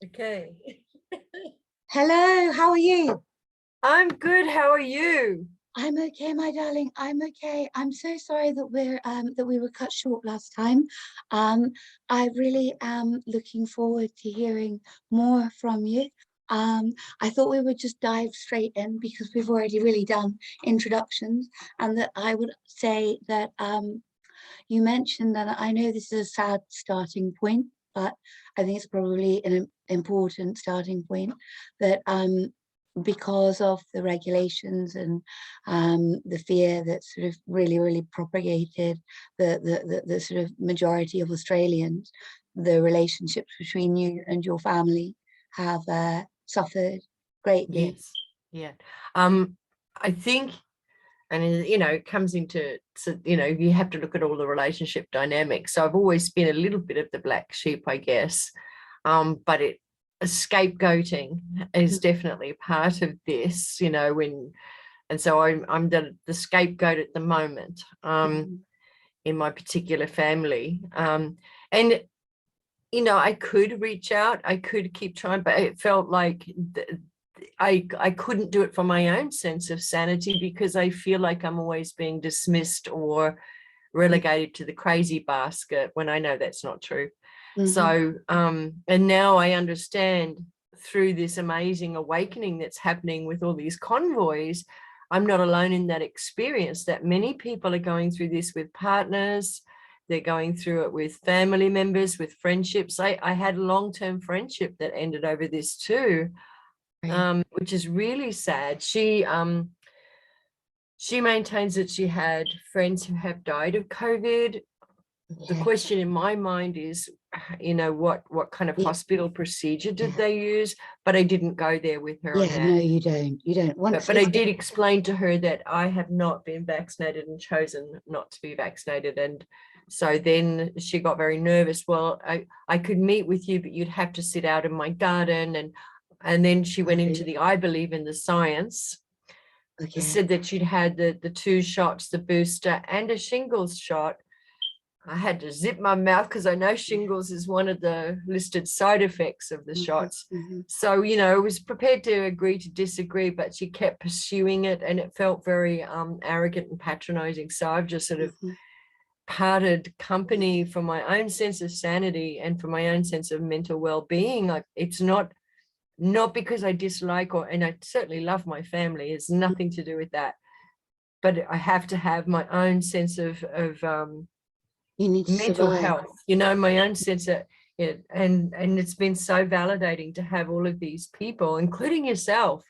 Okay. Hello, how are you? I'm good. How are you? I'm okay, my darling. I'm okay. I'm so sorry that we were cut short last time. Um, I really am looking forward to hearing more from you. I thought we would just dive straight in because we've already really done introductions, and that I would say that you mentioned that I know this is a sad starting point, but I think it's probably an important starting point that because of the regulations and the fear that sort of really propagated the sort of majority of Australians, the relationships between you and your family have suffered greatly. Yes. Yeah. I think, and it comes into, you have to look at all the relationship dynamics. So I've always been a little bit of the black sheep, I guess. But scapegoating is definitely a part of this, and so I'm the scapegoat at the moment, in my particular family. And I could reach out, I could keep trying, but it felt like I couldn't do it for my own sense of sanity, because I feel like I'm always being dismissed or relegated to the crazy basket when I know that's not true. So and now I understand, through this amazing awakening that's happening with all these convoys, I'm not alone in that experience, that many people are going through this with partners. They're going through it with family members, with friendships. I had a long-term friendship that ended over this too, which is really sad. She maintains that she had friends who have died of COVID. The question in my mind is, what kind of hospital procedure did they use? But I didn't go there with her on that. No, you don't. But I did explain to her that I have not been vaccinated and chosen not to be vaccinated. And so then she got very nervous. Well, I could meet with you, but you'd have to sit out in my garden. And then she went into the I believe in the science. Said that she'd had the 2 shots, the booster and a shingles shot. I had to zip my mouth because I know shingles is one of the listed side effects of the shots. So, I was prepared to agree to disagree, but she kept pursuing it, and it felt very arrogant and patronizing. So I've just sort of parted company for my own sense of sanity and for my own sense of mental well-being. Like, it's not because I dislike and I certainly love my family. It's nothing to do with that. But I have to have my own sense of you need mental health, my own sense of it. And it's been so validating to have all of these people, including yourself.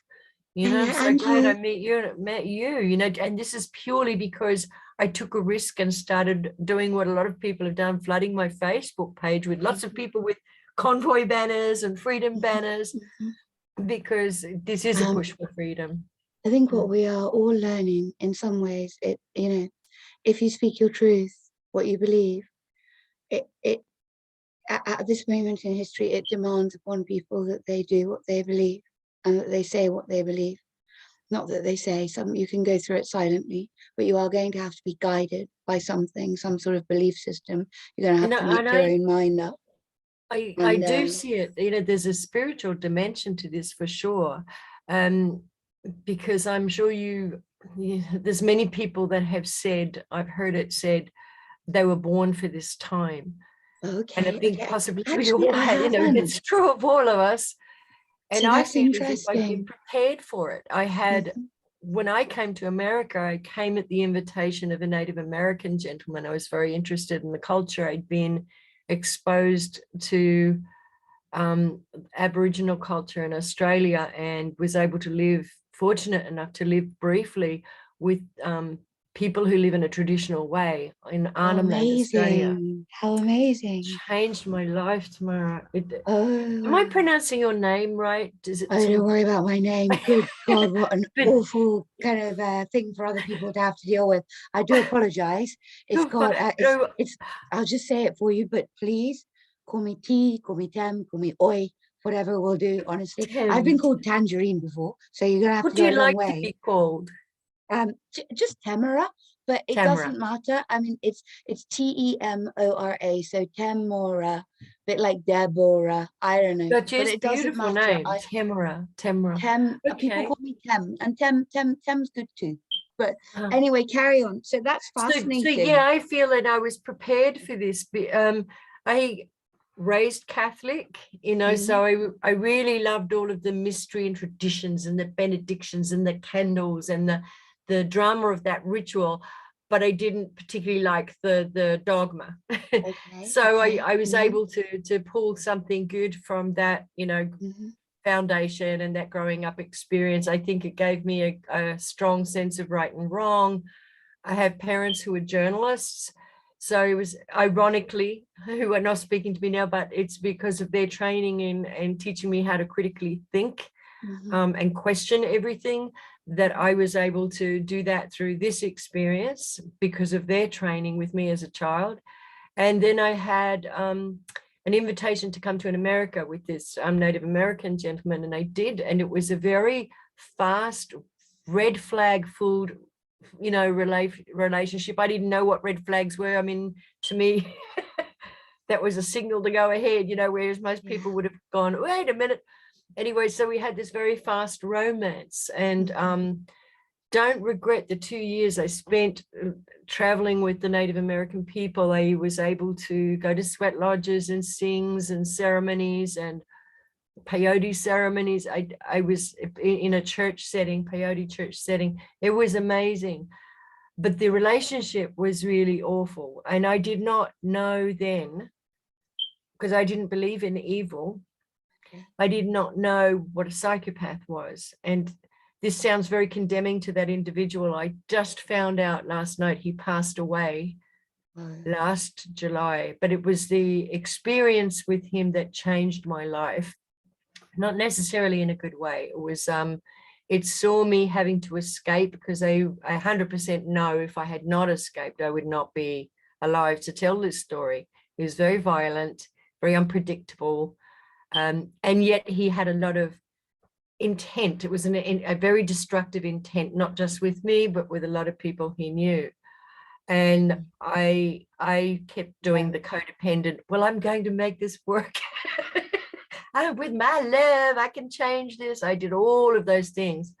I'm so glad I met you, and this is purely because I took a risk and started doing what a lot of people have done, flooding my Facebook page with lots of people with convoy banners and freedom banners, because this is a push for freedom. I think what we are all learning in some ways, if you speak your truth, what you believe, it at this moment in history, it demands upon people that they do what they believe and that they say what they believe. Not that they say, you can go through it silently, but you are going to have to be guided by something, some sort of belief system. You're going to have to make your own mind up. I do see it. There's a spiritual dimension to this for sure, because I'm sure there's many people that have said, I've heard it said, they were born for this time. And I think possibly we all had, it's true of all of us. And I feel as if I've been prepared for it. I had, when I came to America, I came at the invitation of a Native American gentleman. I was very interested in the culture. I'd been exposed to Aboriginal culture in Australia and was able to live, fortunate enough to live briefly with people who live in a traditional way in Arnhem Land, Australia. How amazing. Changed my life, Tamara. Am I pronouncing your name right? Don't worry about my name. Good God, what an awful kind of thing for other people to have to deal with. I do apologize. I'll just say it for you, but please call me T, call me Tem, call me Oi, whatever will do, honestly. I've been called Tangerine before, so you're going to have to go a long way. What do you like to be called? Just Tamara, but it Tamara. doesn't matter. I mean, it's Temora, so Temora, bit like Deborah. I don't know, But but yes, it doesn't beautiful matter. name, Tamara. Tamara. People Okay. call me Tem, and Tem's good too. But Uh, anyway, carry on. So that's so yeah, fascinating. I feel that I was prepared for this. I raised Catholic, so I really loved all of the mystery and traditions and the benedictions and the candles and the drama of that ritual, but I didn't particularly like the dogma. Okay. So Okay. I was able to pull something good from that, foundation and that growing up experience. I think it gave me a strong sense of right and wrong. I have parents who are journalists, so it was ironically who are not speaking to me now, but it's because of their training and teaching me how to critically think and question everything that I was able to do that through this experience because of their training with me as a child. And then I had an invitation to come to America with this Native American gentleman, and I did, and it was a very fast, red flag filled, relationship. I didn't know what red flags were. I mean, to me, that was a signal to go ahead, whereas most people would have gone, wait a minute. Anyway, so we had this very fast romance, and don't regret the 2 years I spent traveling with the Native American people. I was able to go to sweat lodges and sings and ceremonies and peyote ceremonies. I was in a church setting, peyote church setting. It was amazing, but the relationship was really awful. And I did not know then, because I didn't believe in evil. I did not know what a psychopath was. And this sounds very condemning to that individual. I just found out last night he passed away last July, but it was the experience with him that changed my life, not necessarily in a good way. It was, it saw me having to escape, because I 100% know if I had not escaped, I would not be alive to tell this story. He was very violent, very unpredictable, and yet he had a lot of intent. It was a very destructive intent, not just with me, but with a lot of people he knew. And I kept doing the codependent, well, I'm going to make this work. With my love, I can change this. I did all of those things.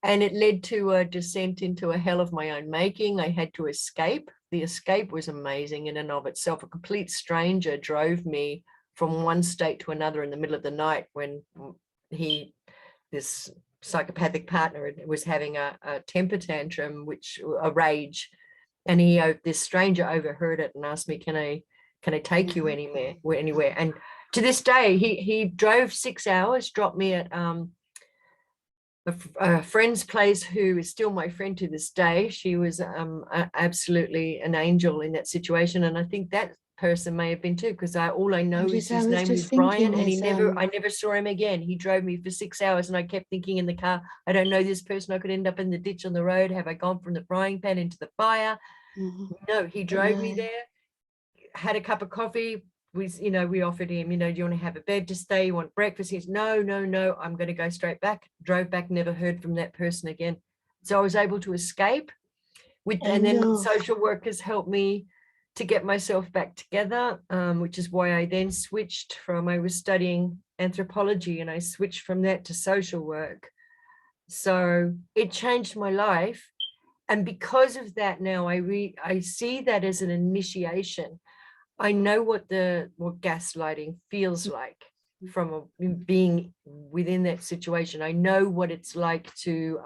And it led to a descent into a hell of my own making. I had to escape. The escape was amazing in and of itself. A complete stranger drove me from one state to another in the middle of the night when this psychopathic partner was having a temper tantrum, a rage. And this stranger overheard it and asked me, can I take you anywhere? And to this day, he drove 6 hours, dropped me at a friend's place, who is still my friend to this day. She was absolutely an angel in that situation, and I think that person may have been too, because all I know is his name was Brian, and I never saw him again. He drove me for 6 hours, and I kept thinking in the car, I don't know this person. I could end up in the ditch on the road. Have I gone from the frying pan into the fire? No, he drove me there, had a cup of coffee. We offered him, do you want to have a bed to stay? You want breakfast? He's no, I'm going to go straight back. Drove back, never heard from that person again. So I was able to escape and then social workers helped me to get myself back together, which is why I then switched I was studying anthropology, and I switched from that to social work. So it changed my life. And because of that, now I see that as an initiation. I know what gaslighting feels like from being within that situation. I know what it's like to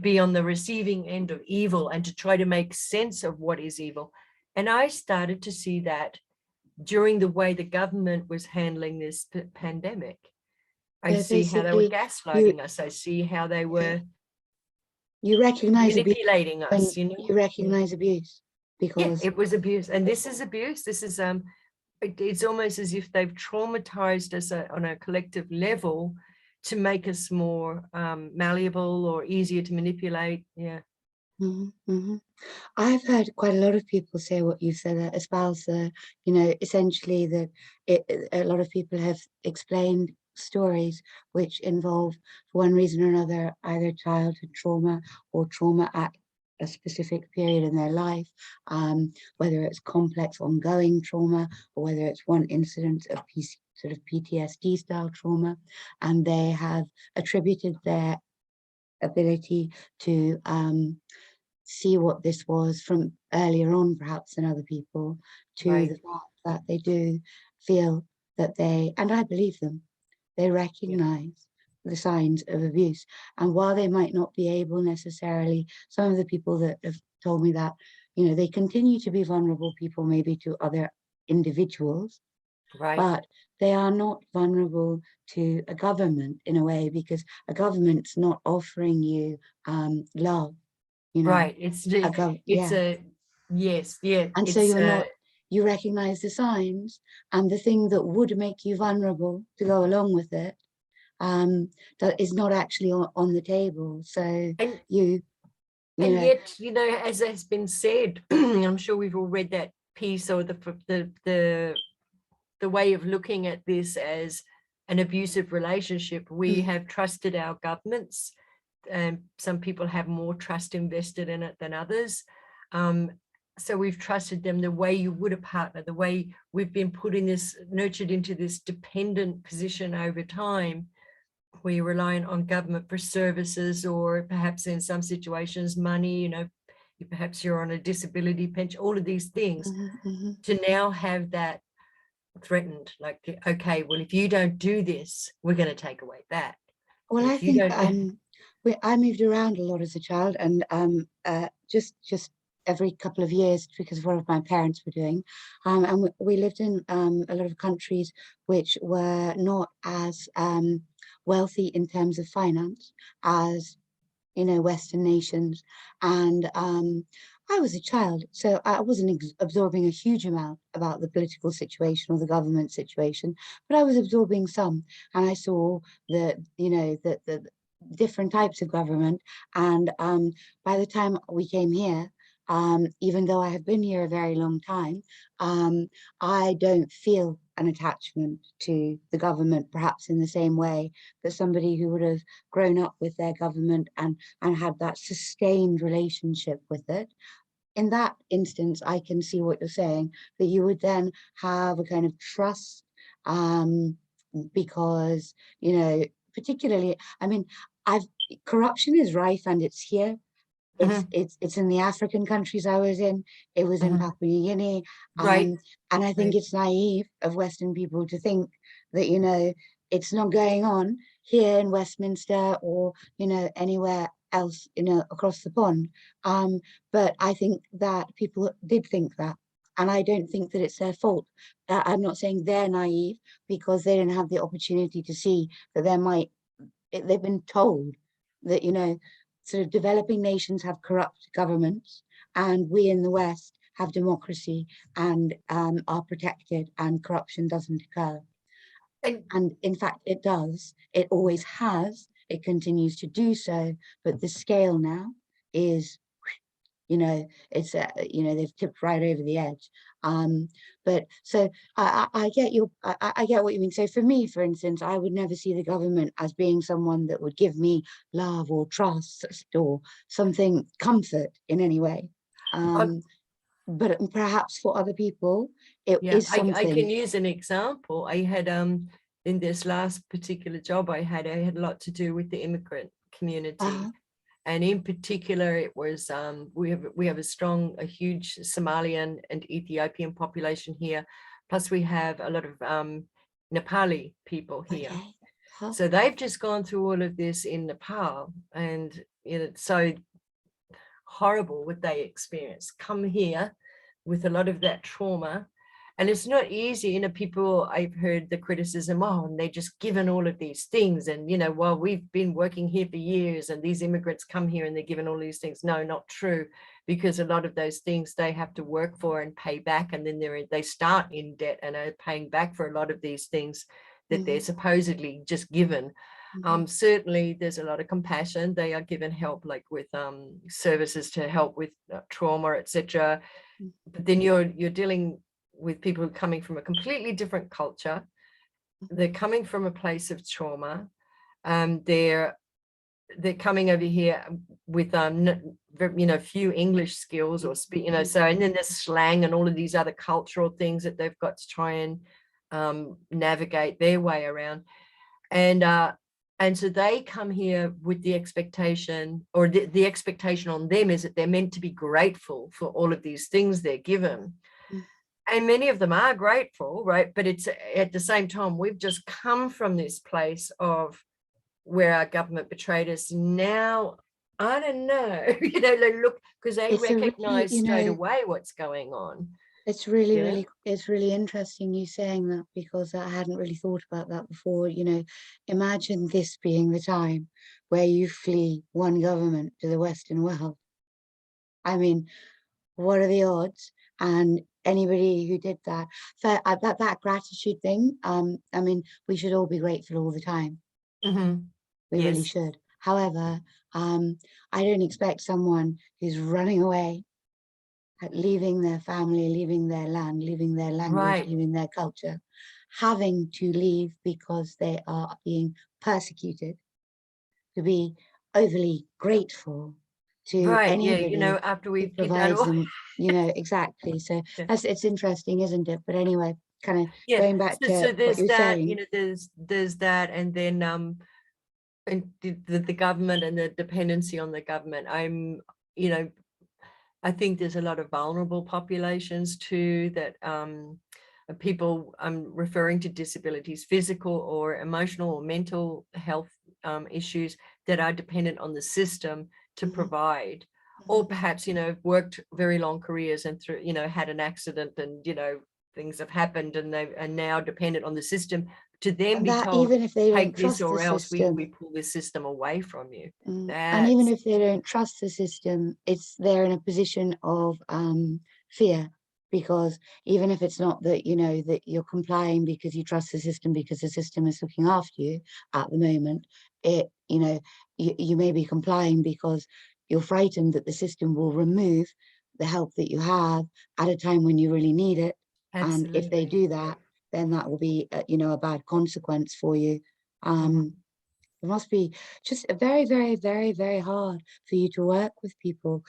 be on the receiving end of evil and to try to make sense of what is evil. And I started to see that during the way the government was handling this pandemic. I see how they were gaslighting us. I see how they were manipulating us. You recognize abuse, because it was abuse, and this is abuse. This is it's almost as if they've traumatized us on a collective level to make us more malleable or easier to manipulate. I've heard quite a lot of people say what you've said, espouse essentially that a lot of people have explained stories which involve, for one reason or another, either childhood trauma or trauma at a specific period in their life, whether it's complex ongoing trauma or whether it's one incident of sort of PTSD style trauma, and they have attributed their ability to see what this was from earlier on, perhaps than other people, to the fact that they do feel that they, and I believe them, they recognize the signs of abuse. And while they might not be able necessarily, some of the people that have told me that, you know, they continue to be vulnerable people maybe to other individuals, but they are not vulnerable to a government in a way, because a government's not offering you love, you know. It's Yeah. And so it's you're not, you recognize the signs, and the thing that would make you vulnerable to go along with it, that is not actually on the table. So and you know, yet, you know, as has been said, I'm sure we've all read that piece, or the way of looking at this as an abusive relationship. We have trusted our governments, and some people have more trust invested in it than others. So we've trusted them the way you would a partner, the way we've been put in this, nurtured into this dependent position over time, where you're relying on government for services, or perhaps in some situations money, you know, perhaps you're on a disability pension, all of these things, to now have that threatened, like, okay, well, if you don't do this, we're going to take away that. Well, I think I moved around a lot as a child, and just every couple of years, because of what my parents were doing, and we lived in a lot of countries which were not as wealthy in terms of finance as, you know, Western nations. And I was a child, so I wasn't absorbing a huge amount about the political situation or the government situation, but I was absorbing some, and I saw the, you know, the different types of government. And by the time we came here, even though I have been here a very long time, I don't feel an attachment to the government, perhaps in the same way that somebody who would have grown up with their government and had that sustained relationship with it. In that instance, I can see what you're saying, that you would then have a kind of trust, because, you know, particularly, I mean, corruption is rife, and it's here. It's in the African countries I was in. It was in Papua New Guinea. And I think it's naive of Western people to think that, you know, it's not going on here in Westminster or, you know, anywhere else, you know, across the pond. But I think that people did think that. And I don't think that it's their fault. I'm not saying they're naive because they didn't have the opportunity to see that they've been told that, you know, sort of developing nations have corrupt governments, and we in the West have democracy and are protected, and corruption doesn't occur. And in fact, it does. It always has. It continues to do so. But the scale now is, you know, it's, you know, they've tipped right over the edge. But so I get I get what you mean. So for me, for instance, I would never see the government as being someone that would give me love or trust or something, comfort in any way. But perhaps for other people, it is something. I can use an example. I had in this last particular job I had a lot to do with the immigrant community. And in particular, it was we have a huge Somalian and Ethiopian population here. Plus, we have a lot of Nepali people here. So they've just gone through all of this in Nepal, and, you know, it's so horrible what they experience. Come here with a lot of that trauma. And it's not easy, you know, people, I've heard the criticism, oh, and they're just given all of these things. And, you know, well, we've been working here for years and these immigrants come here and they're given all these things. No, not true, because a lot of those things they have to work for and pay back. And then they start in debt and are paying back for a lot of these things that they're supposedly just given. Certainly there's a lot of compassion. They are given help, like with services to help with trauma, etc. But then you're dealing with people coming from a completely different culture, they're coming from a place of trauma. They're coming over here with few English skills or speak, so, and then there's slang and all of these other cultural things that they've got to try and navigate their way around. And so they come here with the expectation, or the expectation on them is that they're meant to be grateful for all of these things they're given. And many of them are grateful, right? But it's at the same time, we've just come from this place of where our government betrayed us. Now, I don't know, they look, because they recognize straight away what's going on. It's really, it's really interesting you saying that, because I hadn't really thought about that before. Imagine this being the time where you flee one government to the Western world. I mean, what are the odds? And anybody who did that, that gratitude thing, I mean, we should all be grateful all the time. We really should. However, I don't expect someone who's running away, leaving their family, leaving their land, leaving their language, leaving their culture, having to leave because they are being persecuted, to be overly grateful to anybody after we've provides them, exactly. So it's interesting, isn't it? But anyway, kind of going back to there's what you're saying. There's that, and then and the government and the dependency on the government. I think there's a lot of vulnerable populations too, that people, I'm referring to disabilities, physical or emotional or mental health issues that are dependent on the system to provide, or perhaps, worked very long careers and through, had an accident and, things have happened and they are now dependent on the system to then be told, even if they don't take this trust or the else system, we pull this system away from you. and even if they don't trust the system, they're in a position of fear, because even if it's not that, that you're complying because you trust the system, because the system is looking after you at the moment, you may be complying because you're frightened that the system will remove the help that you have at a time when you really need it. And if they do that, then that will be a bad consequence for you. It must be just very, very, very, very hard for you to work with people,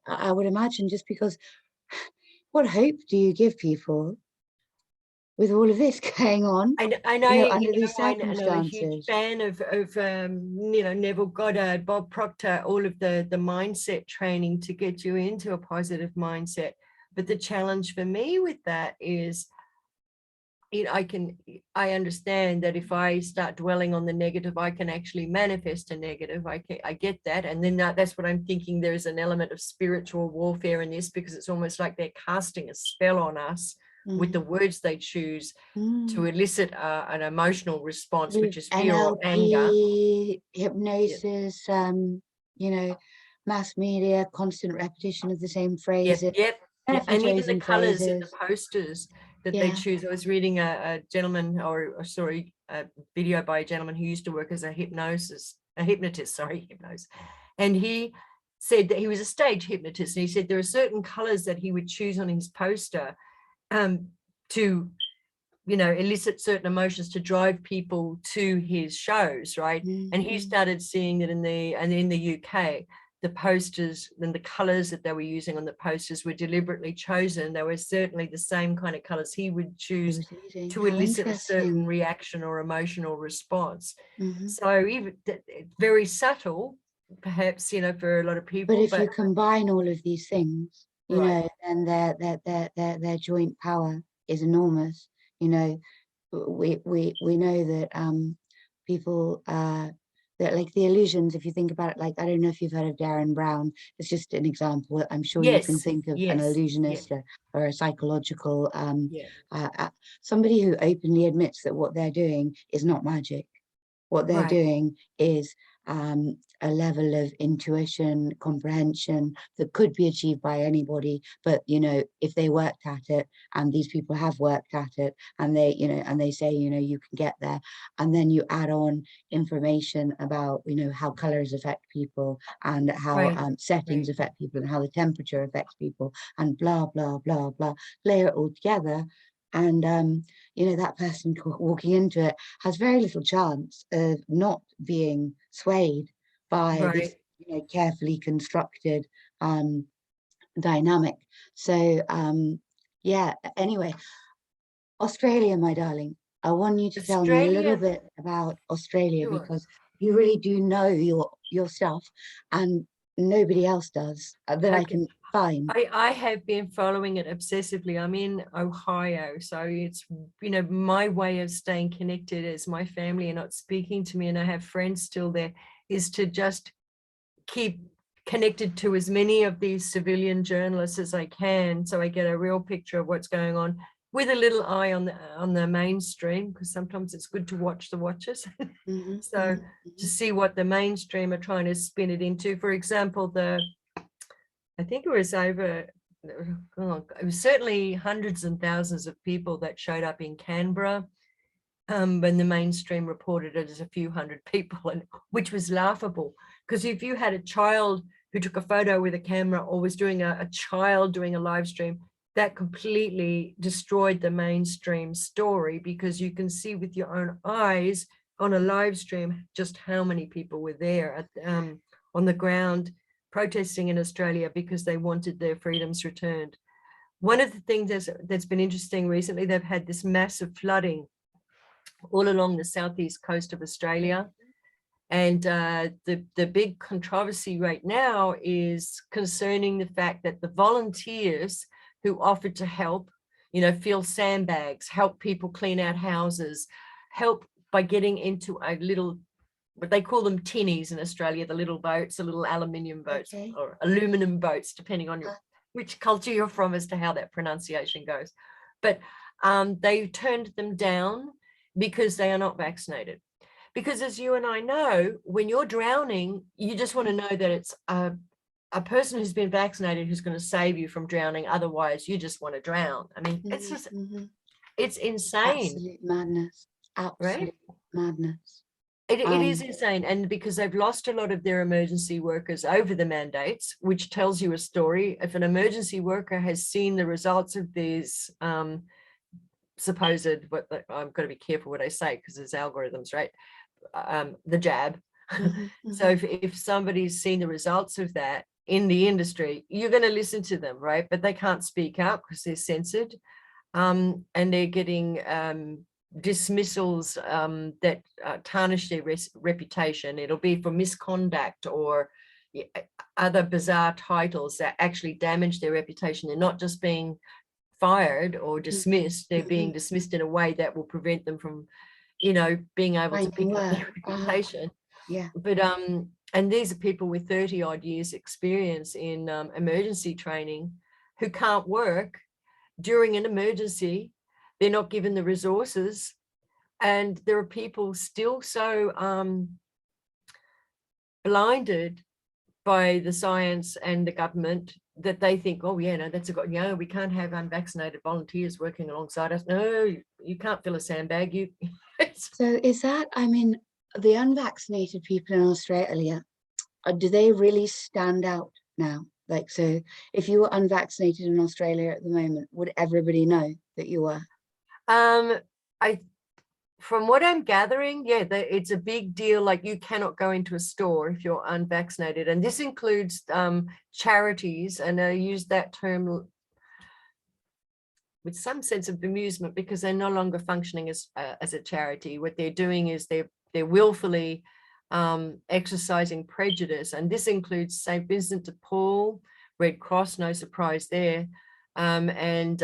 I would imagine, just because what hope do you give people with all of this going on? I know, under these circumstances. I'm a huge fan of Neville Goddard, Bob Proctor, all of the mindset training to get you into a positive mindset. But the challenge for me with that is, I understand that if I start dwelling on the negative, I can actually manifest a negative. I get that. And then that's what I'm thinking. There's an element of spiritual warfare in this, because it's almost like they're casting a spell on us with the words they choose to elicit an emotional response, which is fear or anger. Hypnosis, mass media, constant repetition of the same phrases. And even the colors in the posters that they choose. I was reading a gentleman, or sorry, a video by a gentleman who used to work as a hypnotist, and he said that he was a stage hypnotist, and he said there are certain colors that he would choose on his poster to elicit certain emotions, to drive people to his shows, right? And he started seeing that in the UK, the posters and the colors that they were using on the posters were deliberately chosen. They were certainly the same kind of colors he would choose to elicit a certain reaction or emotional response. So even very subtle, perhaps, for a lot of people. But if you combine all of these things, then their joint power is enormous. We know that people that, like, the illusions, if you think about it, like, I don't know if you've heard of Darren Brown. It's just an example. I'm sure you can think of an illusionist or a psychological somebody who openly admits that what they're doing is not magic. What they're doing is a level of intuition, comprehension that could be achieved by anybody. But, if they worked at it, and these people have worked at it, and they, and they say, you can get there. And then you add on information about, how colors affect people, and how settings affect people, and how the temperature affects people, and blah, blah, blah, blah. Layer it all together. And you know, that person walking into it has very little chance of not being swayed by this, Right. you know, carefully constructed dynamic. So yeah, anyway, Australia, my darling, I want you to tell me a little Australia, bit about Australia, sure. because you really do know your stuff, and nobody else does that I Okay. can find. I have been following it obsessively. I'm in Ohio, so it's, you know, my way of staying connected as my family are not speaking to me and I have friends still there, is to just keep connected to as many of these civilian journalists as I can, so I get a real picture of what's going on, with a little eye on the mainstream, because sometimes it's good to watch the watchers. So to see what the mainstream are trying to spin it into. For example, I think it was over, it was certainly hundreds and thousands of people that showed up in Canberra, when the mainstream reported it as a few hundred people, and which was laughable, because if you had a child who took a photo with a camera, or was doing a child doing a live stream, that completely destroyed the mainstream story, because you can see with your own eyes on a live stream just how many people were there at, on the ground protesting in Australia because they wanted their freedoms returned. One of the things that's been interesting recently, they've had this massive flooding all along the southeast coast of Australia. And the big controversy right now is concerning the fact that the volunteers who offered to help, you know, fill sandbags, help people clean out houses, help by getting into a little, what they call them tinnies in Australia, the little boats, the little aluminium boats, Okay. or aluminum boats, depending on which culture you're from as to how that pronunciation goes. But they turned them down because they are not vaccinated. Because as you and I know, when you're drowning, you just want to know that it's a person who's been vaccinated who's going to save you from drowning. Otherwise, you just want to drown. I mean, it's just, it's insane. Absolute madness. Right? Absolute madness. It is insane. And because they've lost a lot of their emergency workers over the mandates, which tells you a story. If an emergency worker has seen the results of these supposed, I'm going to be careful what I say because there's algorithms, right? The jab. So if somebody's seen the results of that in the industry, you're going to listen to them, right? But they can't speak out because they're censored, and they're getting dismissals that tarnish their reputation. It'll be for misconduct or other bizarre titles that actually damage their reputation. They're not just being fired or dismissed, they're being dismissed in a way that will prevent them from, you know, being able to pick up their reputation. Yeah. But and these are people with 30 odd years experience in emergency training who can't work during an emergency. They're not given the resources, and there are people still so blinded by the science and the government that they think, oh yeah, no, that's a good, you know, we can't have unvaccinated volunteers working alongside us. No, you can't fill a sandbag. You So is that, I mean, the unvaccinated people in Australia, do they really stand out now? Like, so if you were unvaccinated in Australia at the moment, would everybody know that you were? I, from what I'm gathering, yeah, it's a big deal. Like, you cannot go into a store if you're unvaccinated, and this includes charities, and I use that term with some sense of amusement because they're no longer functioning as a charity. What they're doing is they're willfully exercising prejudice, and this includes St. Vincent de Paul, Red Cross, no surprise there, and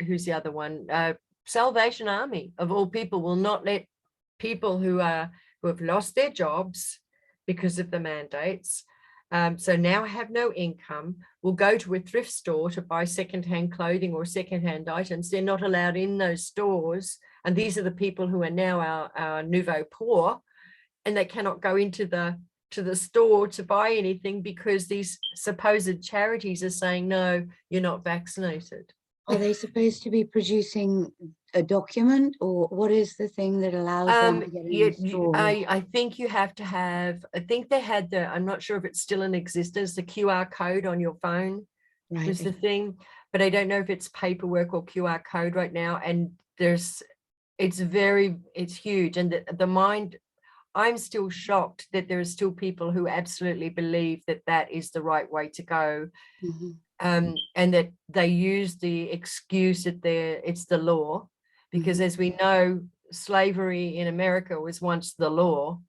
who's the other one? Salvation Army, of all people, will not let people who have lost their jobs because of the mandates, so now have no income, will go to a thrift store to buy secondhand clothing or secondhand items. They're not allowed in those stores, and these are the people who are now our nouveau poor, and they cannot go into the store to buy anything because these supposed charities are saying, no, you're not vaccinated. Are they supposed to be producing a document, or what is the thing that allows them to get in the store? I think you have to have, I think they had I'm not sure if it's still in existence, the QR code on your phone was the thing. but I don't know if it's paperwork or QR code right now. And it's huge. And the mind, I'm still shocked that there are still people who absolutely believe that that is the right way to go. And that they use the excuse that it's the law, because as we know, slavery in America was once the law.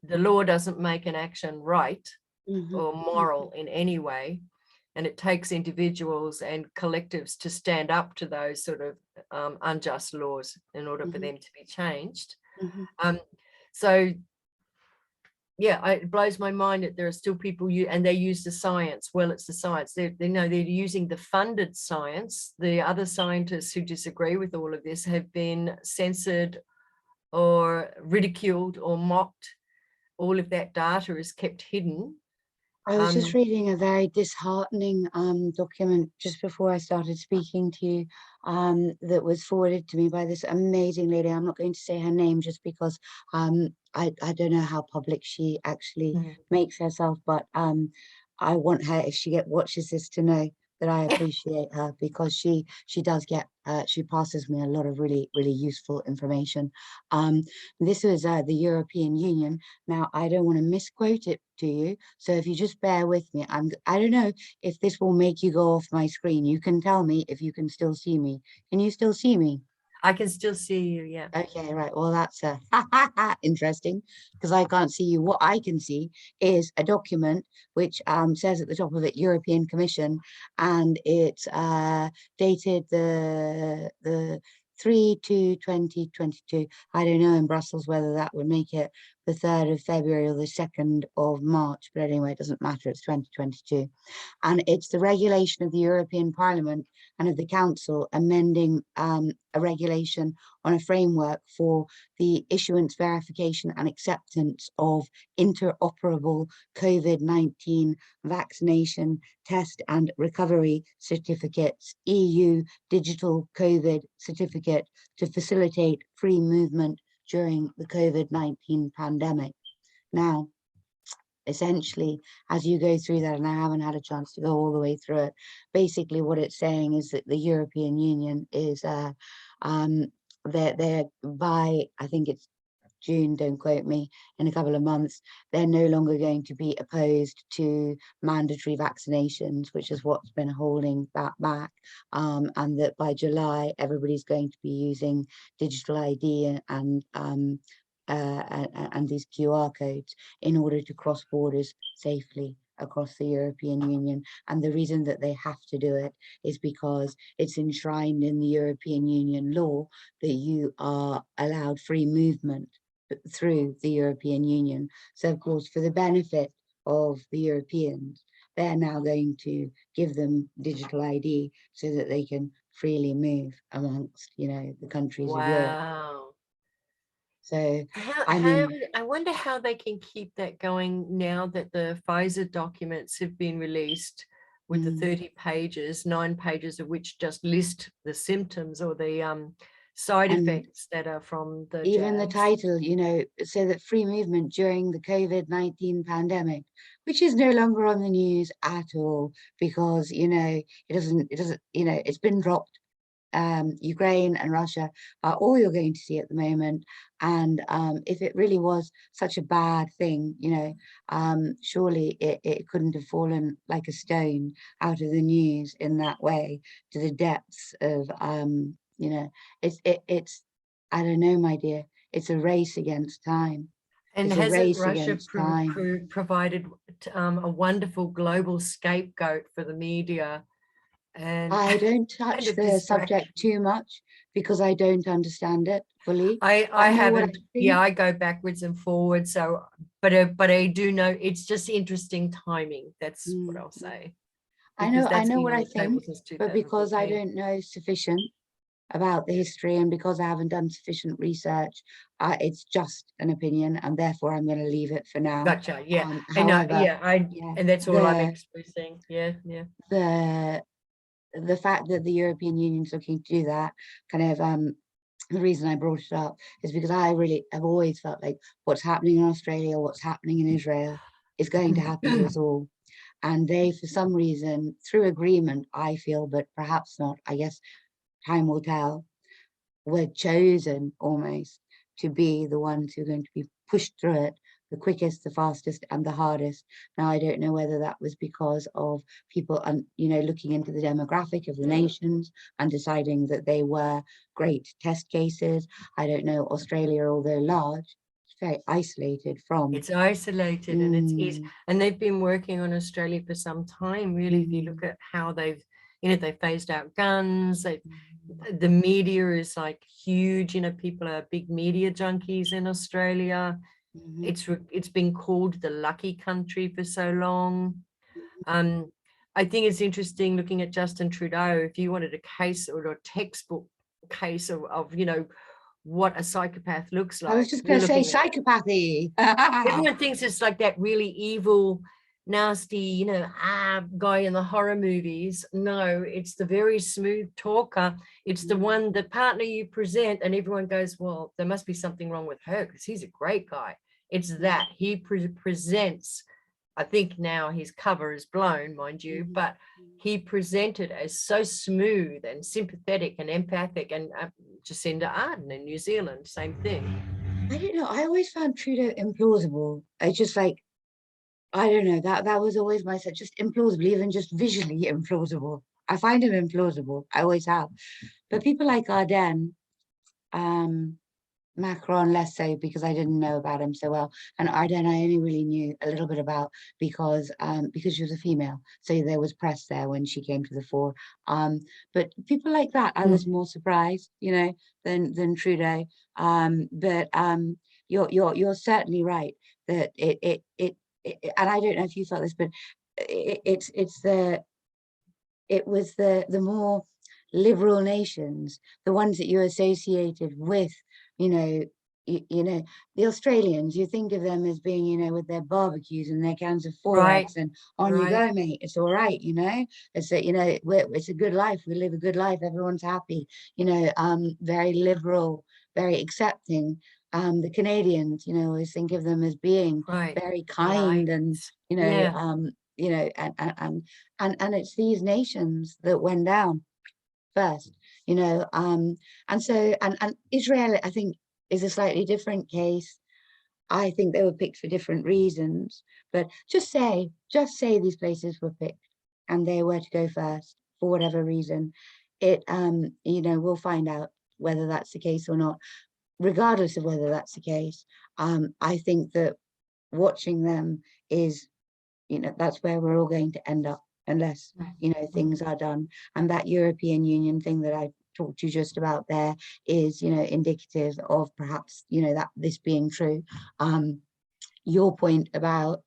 The law doesn't make an action right or moral in any way. And it takes individuals and collectives to stand up to those sort of unjust laws in order for them to be changed. So yeah, it blows my mind that there are still people and they use the science. Well, it's the science. They know they're using the funded science. The other scientists who disagree with all of this have been censored or ridiculed or mocked. All of that data is kept hidden. I was just reading a very disheartening document just before I started speaking to you, that was forwarded to me by this amazing lady. I'm not going to say her name just because I don't know how public she actually makes herself, but I want her, if she watches this, to know that I appreciate her, because she does get she passes me a lot of really useful information. This was the European Union. Now I don't want to misquote it to you, so if you just bear with me, I don't know if this will make you go off my screen. You can tell me if you can still see me. Can you still see me? I can still see you, yeah. Okay, right. Well, that's interesting, because I can't see you. What I can see is a document which says at the top of it, European Commission, and it's dated the 3/2/2022. I don't know in Brussels whether that would make it the 3rd of February or the 2nd of March, but anyway, it doesn't matter. It's 2022. And it's the regulation of the European Parliament and of the Council amending a regulation on a framework for the issuance, verification and acceptance of interoperable COVID-19 vaccination test and recovery certificates, EU digital COVID certificate, to facilitate free movement during the COVID-19 pandemic. Now, essentially, as you go through that, and I haven't had a chance to go all the way through it, basically what it's saying is that the European Union is they're by, I think it's June, don't quote me, in a couple of months, they're no longer going to be opposed to mandatory vaccinations, which is what's been holding that back, and that by July everybody's going to be using digital ID and these QR codes in order to cross borders safely across the European Union. And the reason that they have to do it is because it's enshrined in the European Union law that you are allowed free movement through the European Union. So of course, for the benefit of the Europeans, they're now going to give them digital ID so that they can freely move amongst, the countries of Europe. Wow. So I wonder how they can keep that going now that the Pfizer documents have been released with the 30 pages, 9 pages of which just list the symptoms or the side effects that are from the even the jabs. title, so that free movement during the COVID-19 pandemic, which is no longer on the news at all, because it's been dropped. Ukraine and Russia are all you're going to see at the moment. And if it really was such a bad thing, surely it couldn't have fallen like a stone out of the news in that way, to the depths of, it's, I don't know, my dear, it's a race against time. And It's a hasn't race Russia against time. provided a wonderful global scapegoat for the media? And I don't touch the subject too much because I don't understand it fully. I haven't. Yeah, I go backwards and forwards. So, but I do know it's just interesting timing. That's what I'll say. I know what I think, but because I don't know sufficient about the history and because I haven't done sufficient research, it's just an opinion, and therefore I'm going to leave it for now. Gotcha. Yeah. However, and that's all I'm expressing. Yeah. Yeah. The fact that the European Union's looking to do that, kind of the reason I brought it up is because I really have always felt like what's happening in Australia, what's happening in Israel is going to happen to us all. And they, for some reason, through agreement, I feel, but perhaps not, I guess time will tell, were chosen almost to be the ones who are going to be pushed through it the quickest, the fastest, and the hardest. Now, I don't know whether that was because of people, looking into the demographic of the nations and deciding that they were great test cases. I don't know. Australia, although large, it's very isolated from. It's isolated and it's easy. And they've been working on Australia for some time, really. If you look at how they've, they phased out guns. The media is like huge. People are big media junkies in Australia. It's been called the lucky country for so long. I think it's interesting looking at Justin Trudeau. If you wanted a case or a textbook case of what a psychopath looks like. I was just going to say psychopathy. Everyone thinks it's like that really evil, nasty, guy in the horror movies. No, it's the very smooth talker. It's the one, the partner you present, and everyone goes, well, there must be something wrong with her because he's a great guy. It's that he presents. I think now his cover is blown, mind you, but he presented as so smooth and sympathetic and empathic. And Jacinda Ardern in New Zealand, same thing. I don't know. I always found Trudeau implausible. It's just like, I don't know, that was always my set, just implausible, even just visually implausible. I find him implausible. I always have. But people like Ardern, Macron less so, because I didn't know about him so well, and Ardern I only really knew a little bit about because she was a female, so there was press there when she came to the fore. But people like that, I was more surprised, than Trudeau. But you're certainly right that it and I don't know if you felt this, but it was the more liberal nations, the ones that you associated with, the Australians, you think of them as being, with their barbecues and their cans of Forex and on you go, mate, it's all right, it's a, it's a good life, we live a good life, everyone's happy, very liberal, very accepting. The Canadians, always think of them as being very kind and, and it's these nations that went down first, and Israel, I think, is a slightly different case. I think they were picked for different reasons, but just say these places were picked and they were to go first for whatever reason. We'll find out whether that's the case or not. Regardless of whether that's the case, I think that watching them is, that's where we're all going to end up unless, things are done. And that European Union thing that I talked to you just about there is, indicative of perhaps, that this being true. Your point about,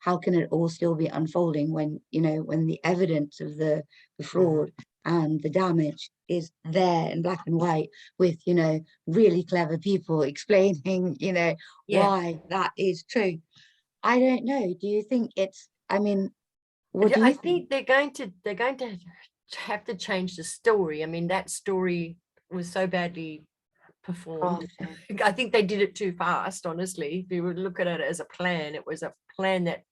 how can it all still be unfolding when, when the evidence of the fraud and the damage is there in black and white with, really clever people explaining, why that is true. I don't know. Do you think it's, what do you think? They're going to have to change the story. I mean, that story was so badly performed. I think they did it too fast, honestly. If you would look at it as a plan, it was a plan that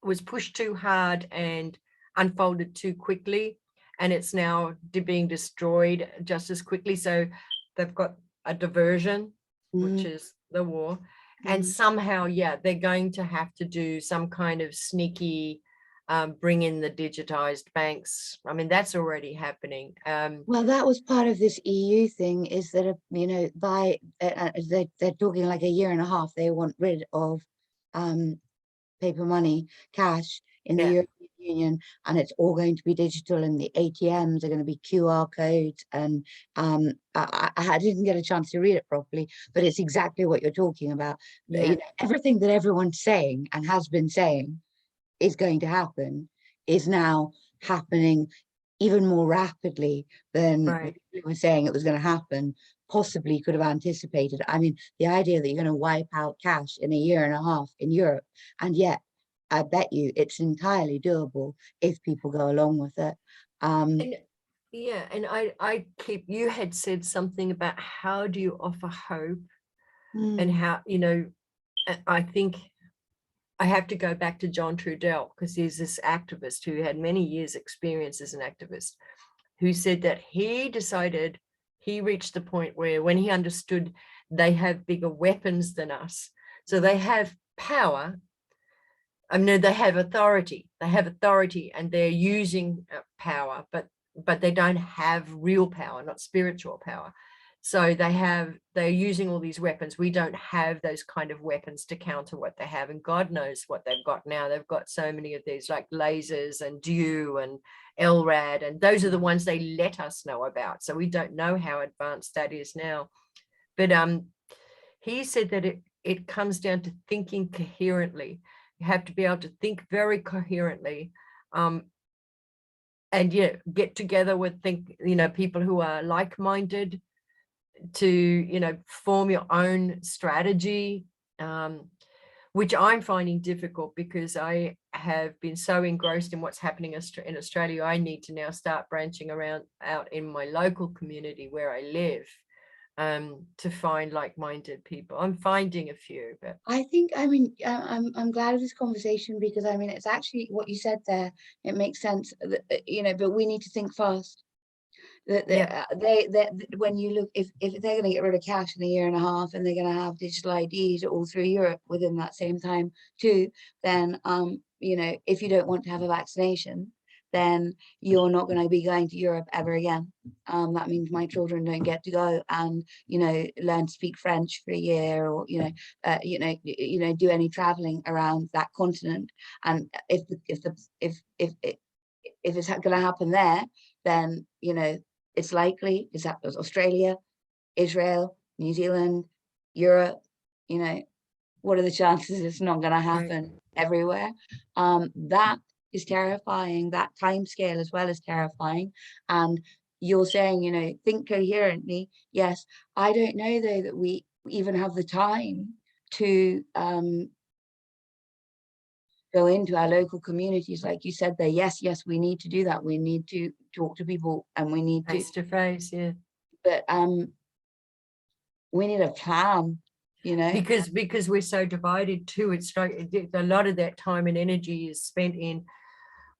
was pushed too hard and unfolded too quickly, and it's now being destroyed just as quickly. So they've got a diversion, which is the war, and somehow, they're going to have to do some kind of sneaky bring in the digitized banks. I mean, that's already happening. Well, that was part of this EU thing, is that, by they're talking like a year and a half, they want rid of paper money, cash in the European Union, and it's all going to be digital, and the ATMs are going to be QR codes. And I didn't get a chance to read it properly, but it's exactly what you're talking about. Everything that everyone's saying and has been saying is going to happen is now happening even more rapidly than people were saying it was going to happen possibly could have anticipated. I mean, the idea that you're going to wipe out cash in a year and a half in Europe, and yet I bet you it's entirely doable if people go along with it. And you had said something about how do you offer hope, and how, I think I have to go back to John Trudell, because he's this activist who had many years experience as an activist, who said that he decided, he reached the point where when he understood they have bigger weapons than us, so they have power. I mean, they have authority. They have authority, and they're using power, but they don't have real power, not spiritual power. So they're using all these weapons. We don't have those kind of weapons to counter what they have. And God knows what they've got now. They've got so many of these, like lasers and DEW and LRAD, and those are the ones they let us know about. So we don't know how advanced that is now. But he said that it comes down to thinking coherently. You have to be able to think very coherently, and get together with people who are like-minded, to form your own strategy, which I'm finding difficult because I have been so engrossed in what's happening in Australia. I need to now start branching out in my local community where I live, to find like-minded people. I'm finding a few, but I think, I mean, I'm glad of this conversation, because I mean, it's actually what you said there. It makes sense, but we need to think fast. yeah, When you look, if they're going to get rid of cash in a year and a half, and they're going to have digital IDs all through Europe within that same time too, then if you don't want to have a vaccination, then you're not going to be going to Europe ever again. That means my children don't get to go and learn to speak French for a year, or do any traveling around that continent. And if it's going to happen there, then it's likely is that Australia, Israel, New Zealand, Europe. What are the chances it's not going to happen everywhere? That is terrifying. That time scale as well is terrifying. And you're saying, think coherently. Yes, I don't know though that we even have the time to go into our local communities, like you said there. Yes, we need to do that. We need to talk to people, and we need to face to face, yeah. But we need a plan, because we're so divided too. It's like a lot of that time and energy is spent in,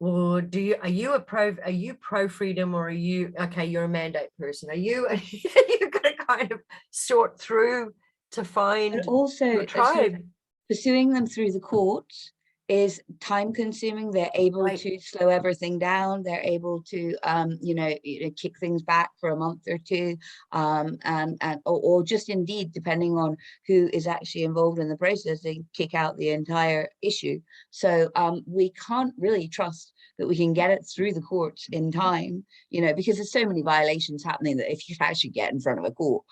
well, are you pro freedom, or are you you're a mandate person? Are you you've got to kind of sort through to find but also your tribe. Pursuing them through the courts is time consuming. They're able to slow everything down. They're able to kick things back for a month or two, or just indeed, depending on who is actually involved in the process, they kick out the entire issue. So we can't really trust that we can get it through the courts in time, because there's so many violations happening that if you actually get in front of a court,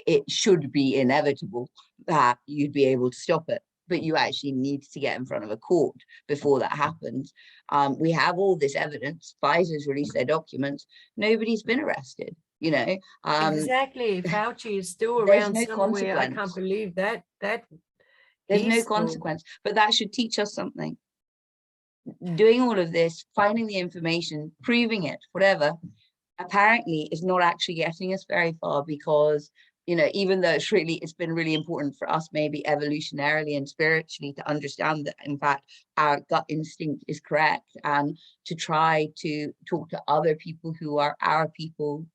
it should be inevitable that you'd be able to stop it. But you actually need to get in front of a court before that happens. We have all this evidence. Pfizer's released their documents. Nobody's been arrested. Exactly. Fauci is still around somewhere. I can't believe that. There's no consequence, but that should teach us something. Doing all of this, finding the information, proving it, whatever, apparently is not actually getting us very far, because even though it's been really important for us, maybe evolutionarily and spiritually, to understand that in fact our gut instinct is correct, and to try to talk to other people who are our people,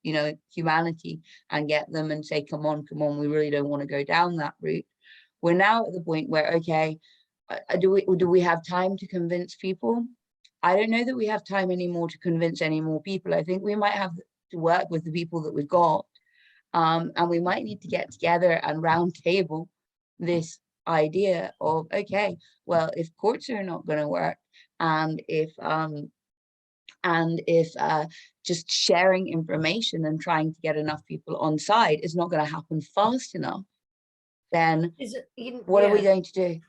humanity, and get them and say, come on, we really don't want to go down that route. We're now at the point where, okay, do we have time to convince people? I don't know that we have time anymore to convince any more people. I think we might have to work with the people that we've got. And we might need to get together and round table this idea of, okay, well, if courts are not going to work, and if just sharing information and trying to get enough people on side is not going to happen fast enough, then what are we going to do?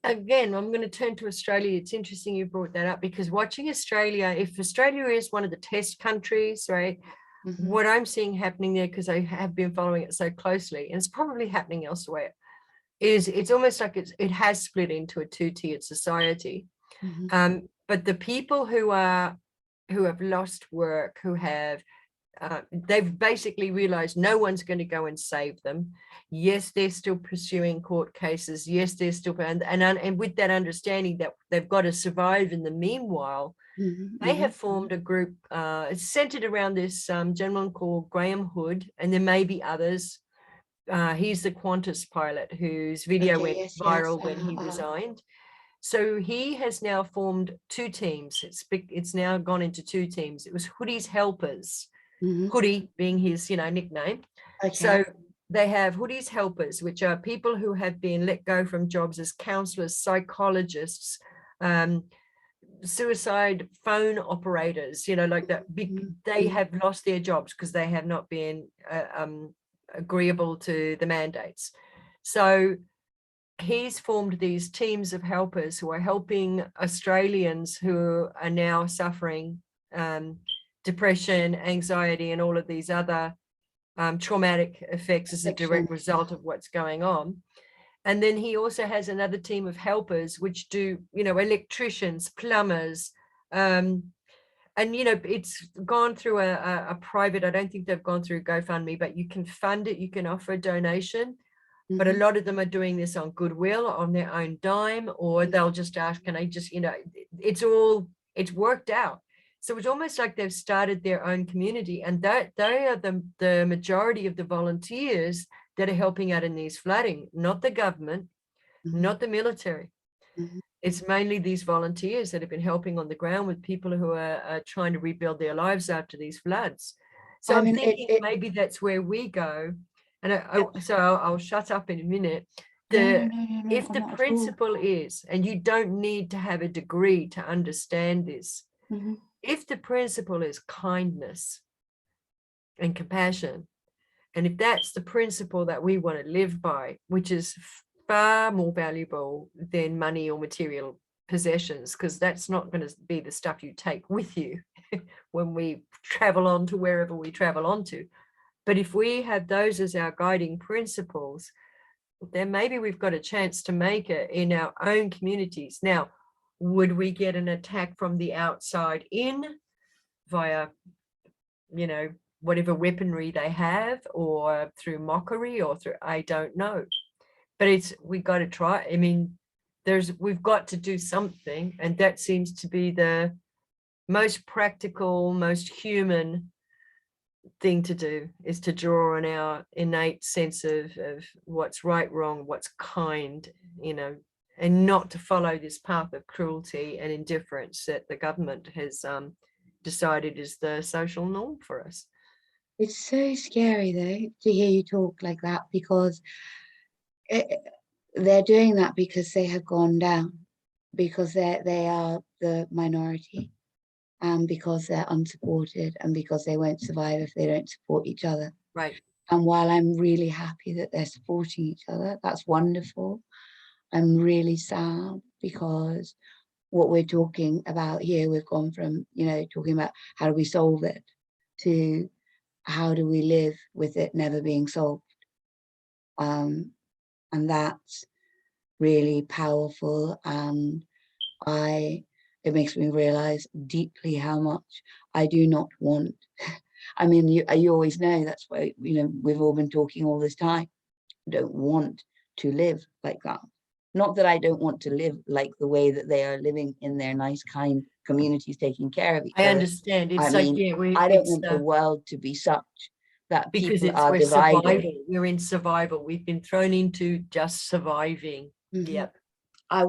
Again, I'm going to turn to Australia. It's interesting you brought that up, because watching Australia, if Australia is one of the test countries, right? Mm-hmm. What I'm seeing happening there, because I have been following it so closely, and it's probably happening elsewhere, is it's almost like it has split into a two-tiered society. Mm-hmm. But the people who have lost work, who have they've basically realized no one's going to go and save them. Yes, they're still pursuing court cases. Yes, they're still, and with that understanding that they've got to survive in the meanwhile, they have formed a group centered around this gentleman called Graham Hood, and there may be others. He's the Qantas pilot whose video went viral when he resigned. So he has now formed two teams. It's now gone into two teams. It was Hoodie's Helpers, Hoodie being his, nickname. So they have Hoodie's Helpers, which are people who have been let go from jobs as counselors, psychologists, suicide phone operators, like that. They have lost their jobs because they have not been agreeable to the mandates. So he's formed these teams of helpers who are helping Australians who are now suffering depression, anxiety, and all of these other traumatic effects as a direct result of what's going on. And then he also has another team of helpers, which do, electricians, plumbers, and, it's gone through a private, I don't think they've gone through GoFundMe, but you can fund it, you can offer a donation. But a lot of them are doing this on goodwill, on their own dime, or they'll just ask, can I just, it's worked out. So it's almost like they've started their own community, and that they are the majority of the volunteers that are helping out in these flooding, not the government, not the military. It's mainly these volunteers that have been helping on the ground with people who are trying to rebuild their lives after these floods. So I'm thinking maybe that's where we go. And I'll shut up in a minute. If the principle is, and you don't need to have a degree to understand this, if the principle is kindness and compassion, and if that's the principle that we want to live by, which is far more valuable than money or material possessions, because that's not going to be the stuff you take with you when we travel on to wherever we travel on to. But if we have those as our guiding principles, then maybe we've got a chance to make it in our own communities. Now, would we get an attack from the outside in via, whatever weaponry they have, or through mockery, or through, I don't know. But we got to try. I mean, we've got to do something, and that seems to be the most practical, most human thing to do, is to draw on our innate sense of what's right, wrong, what's kind, and not to follow this path of cruelty and indifference that the government has decided is the social norm for us. It's so scary though to hear you talk like that, because they're doing that because they have gone down, because they are the minority, and because they're unsupported, and because they won't survive if they don't support each other. Right. And while I'm really happy that they're supporting each other, that's wonderful, I'm really sad because what we're talking about here, we've gone from, talking about how do we solve it to how do we live with it never being solved. And that's really powerful. And it makes me realize deeply how much I do not want. I mean, you always know, that's why, we've all been talking all this time. I don't want to live like that. Not that I don't want to live like the way that they are living in their nice, kind communities, taking care of each other. I understand. It's I don't want the world to be such that people are divided. Survival. We're in survival. We've been thrown into just surviving. Yep. I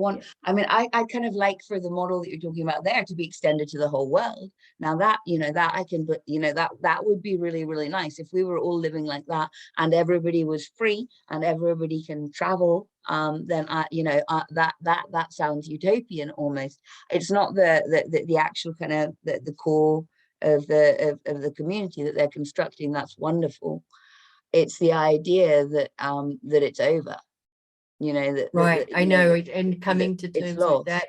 kind of like for the model that you're talking about there to be extended to the whole world. Now that, that I can, but that would be really, really nice if we were all living like that and everybody was free and everybody can travel. Then that sounds utopian almost. It's not the actual kind of the core of the community that they're constructing. That's wonderful. It's the idea that that it's over. I know, and coming to terms with that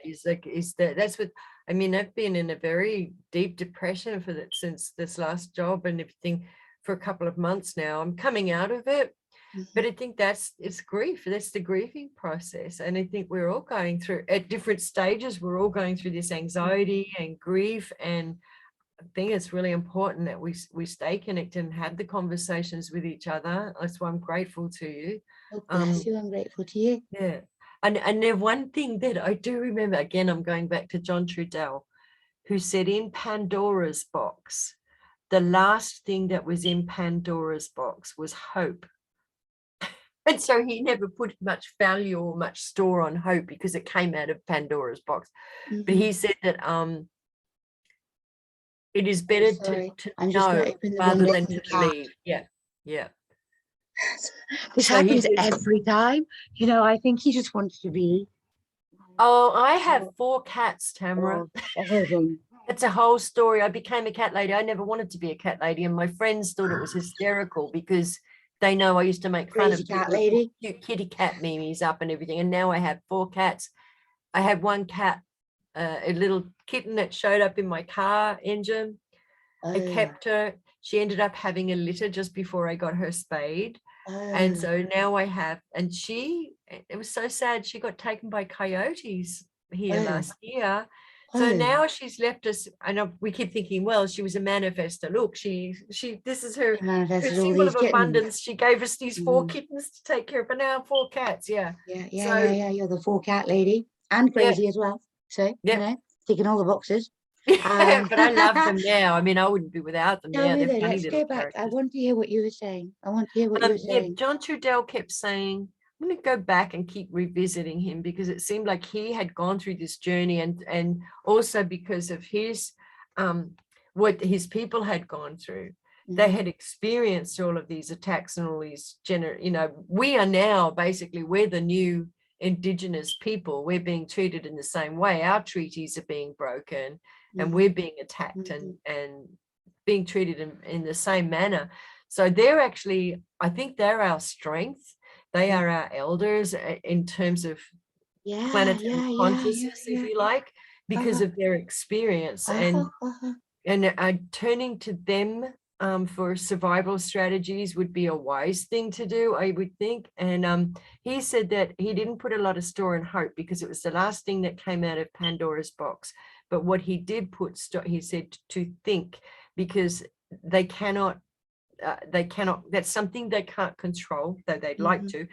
that's what I mean. I've been in a very deep depression for that since this last job and everything for a couple of months now. I'm coming out of it, but I think it's grief. That's the grieving process, and I think we're all going through at different stages. We're all going through this anxiety and grief, and think it's really important that we stay connected and have the conversations with each other. That's why I'm grateful to you. Oh, bless you. I'm grateful to you. Yeah. And then one thing that I do remember, again, I'm going back to John Trudell, who said in Pandora's box, the last thing that was in Pandora's box was hope. And so he never put much value or much store on hope because it came out of Pandora's box. But he said that it is better to I'm just going know to open the rather window than for the to cat. believe. Yeah. Yeah. This So he happens said, every time. You know, I think he just wants to be. oh, I have 4 cats, Tamara. Everything. It's a whole story. I became a cat lady. I never wanted to be a cat lady, and my friends thought it was hysterical because they know I used to make fun Crazy of cat people, lady. cute kitty cat memes up and everything. And now I have 4 cats. I had one cat, a little kitten that showed up in my car engine. I kept her. She ended up having a litter just before I got her spayed. And so now I have, and it was so sad. She got taken by coyotes here last year. So now she's left us, and we keep thinking, well, she was a manifester. Look, this is her manifested all symbol these of kittens. abundance. She gave us these 4 kittens to take care of, but now 4 cats. Yeah. Yeah. You're the 4 cat lady and crazy as well. So, you know, ticking all the boxes. But I love them now. I mean, I wouldn't be without them Tell now. me They're though, funny let's little go back. I characters. want to hear what you were saying. Yeah, John Trudell kept saying, I'm going to go back and keep revisiting him because it seemed like he had gone through this journey, and also because of his what his people had gone through. They had experienced all of these attacks and all these we are now basically, we're the new indigenous people. We're being treated in the same way. Our treaties are being broken and we're being attacked and being treated in the same manner. So they're actually, I think they're our strength. They are our elders in terms of planetary consciousness, if you like, because of their experience, and turning to them for survival strategies would be a wise thing to do, I would think. And he said that he didn't put a lot of store in hope because it was the last thing that came out of Pandora's box. But what he did put, he said, to think, because they cannot, that's something they can't control, though they'd like to,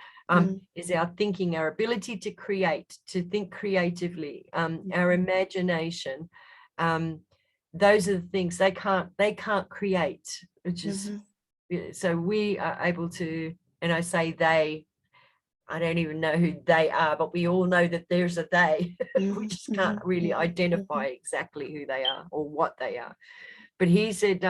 is our thinking, our ability to create, to think creatively, our imagination. Those are the things they can't create, which is, so we are able to, and I say they, I don't even know who they are, but we all know that there's a they. We just can't really identify exactly who they are or what they are. But he said,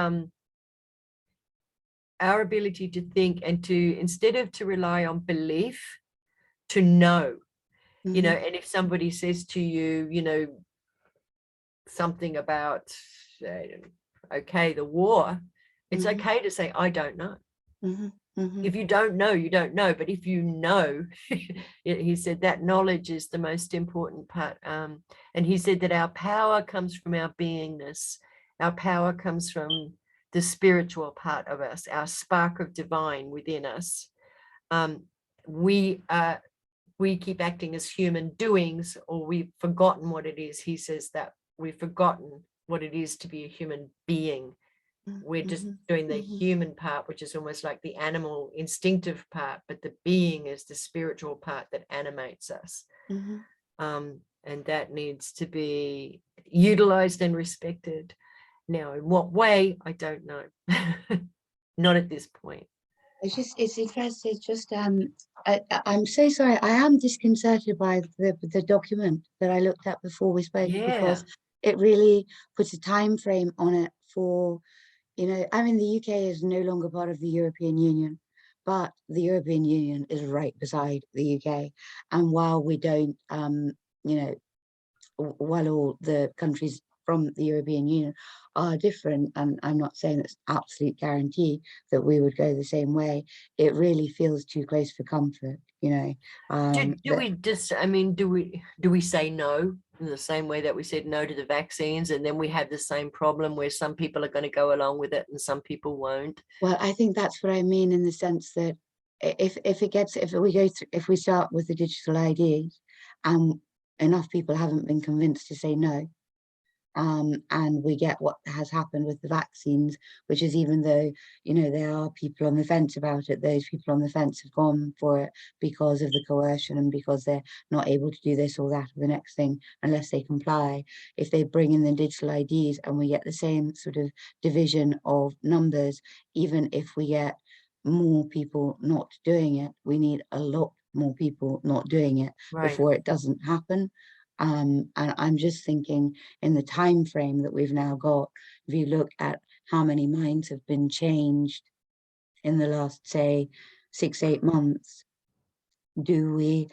our ability to think and to, instead of to rely on belief, to know, and if somebody says to you, something about, okay, the war, it's okay to say, I don't know. If you don't know, you don't know. But if you know, he said that knowledge is the most important part. And he said that our power comes from our beingness. Our power comes from the spiritual part of us, our spark of divine within us. We keep acting as human doings, or we've forgotten what it is. He says that we've forgotten what it is to be a human being. We're just doing the human part, which is almost like the animal instinctive part, but the being is the spiritual part that animates us. And that needs to be utilized and respected. Now, in what way, I don't know. Not at this point. It's interesting. It's just I'm so sorry. I am disconcerted by the document that I looked at before we spoke, because it really puts a time frame on it for, I mean, the UK is no longer part of the European Union, but the European Union is right beside the UK. And while we don't, while all the countries from the European Union are different, and I'm not saying it's absolute guarantee that we would go the same way, it really feels too close for comfort, do we just, I mean, do we say no in the same way that we said no to the vaccines, and then we have the same problem where some people are going to go along with it and some people won't? Well, I think that's what I mean, in the sense that if we start with the digital IDs and enough people haven't been convinced to say no, and we get what has happened with the vaccines, which is, even though, you know, there are people on the fence about it, those people on the fence have gone for it because of the coercion and because they're not able to do this or that or the next thing unless they comply. If they bring in the digital IDs and we get the same sort of division of numbers, even if we get more people not doing it, we need a lot more people not doing it before it doesn't happen. And I'm just thinking, in the time frame that we've now got, if you look at how many minds have been changed in the last, say, 6-8 months, do we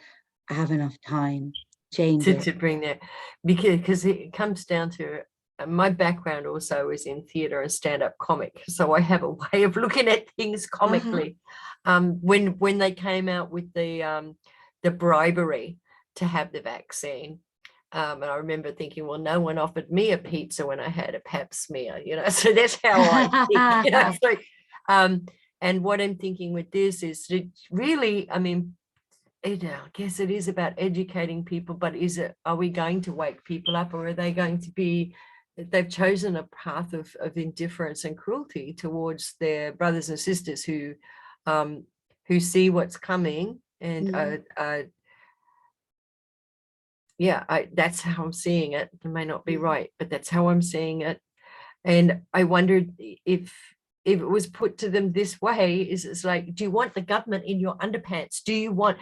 have enough time to change it? to bring that, because it comes down to my background also is in theatre and stand-up comic, so I have a way of looking at things comically. When they came out with the bribery to have the vaccine, and I remember thinking, well, no one offered me a pizza when I had a pap smear, you know, so that's how I think, you know. So, and what I'm thinking with this is that really, I mean, I guess it is about educating people, but are we going to wake people up, or are they going to be, they've chosen a path of indifference and cruelty towards their brothers and sisters who see what's coming, and yeah, that's how I'm seeing it. It may not be right, but that's how I'm seeing it. And I wondered if it was put to them this way, it's like, do you want the government in your underpants? Do you want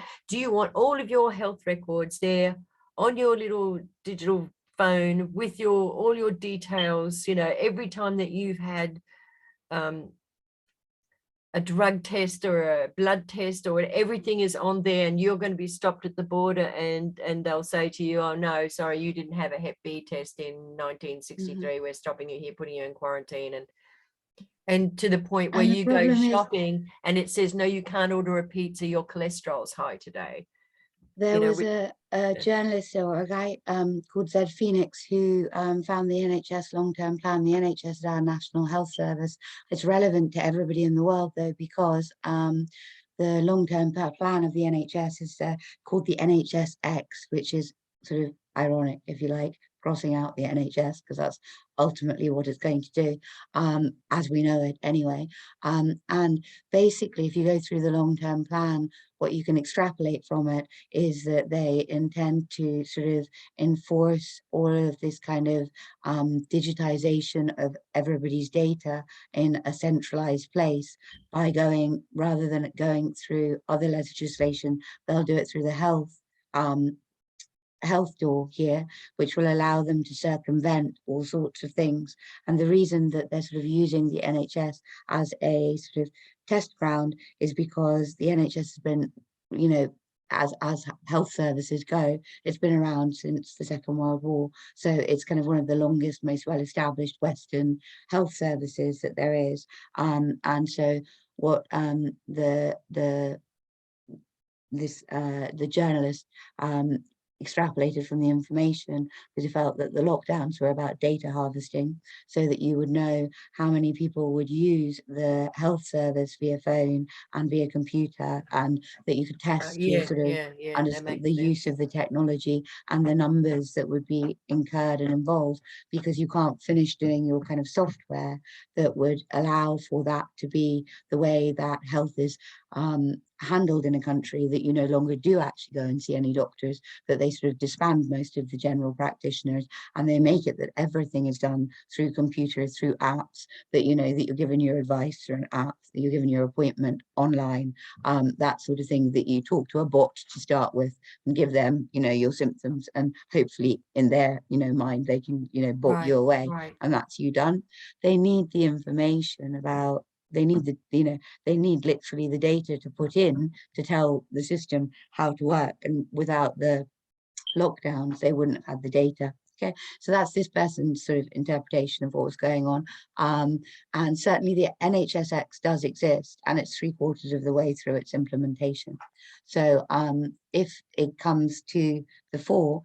all of your health records there on your little digital phone with all your details, you know, every time that you've had a drug test or a blood test, or everything is on there, and you're going to be stopped at the border and they'll say to you, oh no, sorry, you didn't have a Hep B test in 1963, we're stopping you here, putting you in quarantine, and to the point where you go shopping and it says, no, you can't order a pizza, your cholesterol's high today. There was a journalist or a guy called Zed Phoenix who found the NHS long-term plan. The NHS is our national health service. It's relevant to everybody in the world, though, because the long-term plan of the NHS is called the NHSX, which is sort of ironic, if you like, crossing out the NHS, because that's ultimately what it's going to do, as we know it anyway. And basically, if you go through the long-term plan, what you can extrapolate from it is that they intend to sort of enforce all of this kind of digitization of everybody's data in a centralized place by going, rather than going through other legislation, they'll do it through the health door here, which will allow them to circumvent all sorts of things. And the reason that they're sort of using the NHS as a sort of test ground is because the NHS has been, you know, as health services go, it's been around since the Second World War. So it's kind of one of the longest, most well-established Western health services that there is. And so what the journalist extrapolated from the information, because he felt that the lockdowns were about data harvesting, so that you would know how many people would use the health service via phone and via computer, and that you could test to sort of understand the use of the technology and the numbers that would be incurred and involved, because you can't finish doing your kind of software that would allow for that to be the way that health is handled in a country, that you no longer do actually go and see any doctors, that they sort of disband most of the general practitioners, and they make it that everything is done through computers, through apps, that you know that you're given your advice through an app, that you're given your appointment online, that sort of thing, that you talk to a bot to start with and give them, you know, your symptoms, and hopefully in their, you know, mind they can, you know, bot you away, and that's you done. They need the information about, they need the, you know, they need literally the data to put in to tell the system how to work, and without the lockdowns they wouldn't have had the data. Okay, so that's this person's sort of interpretation of what was going on, and certainly the NHSX does exist, and it's 3/4 of the way through its implementation. So if it comes to the fore,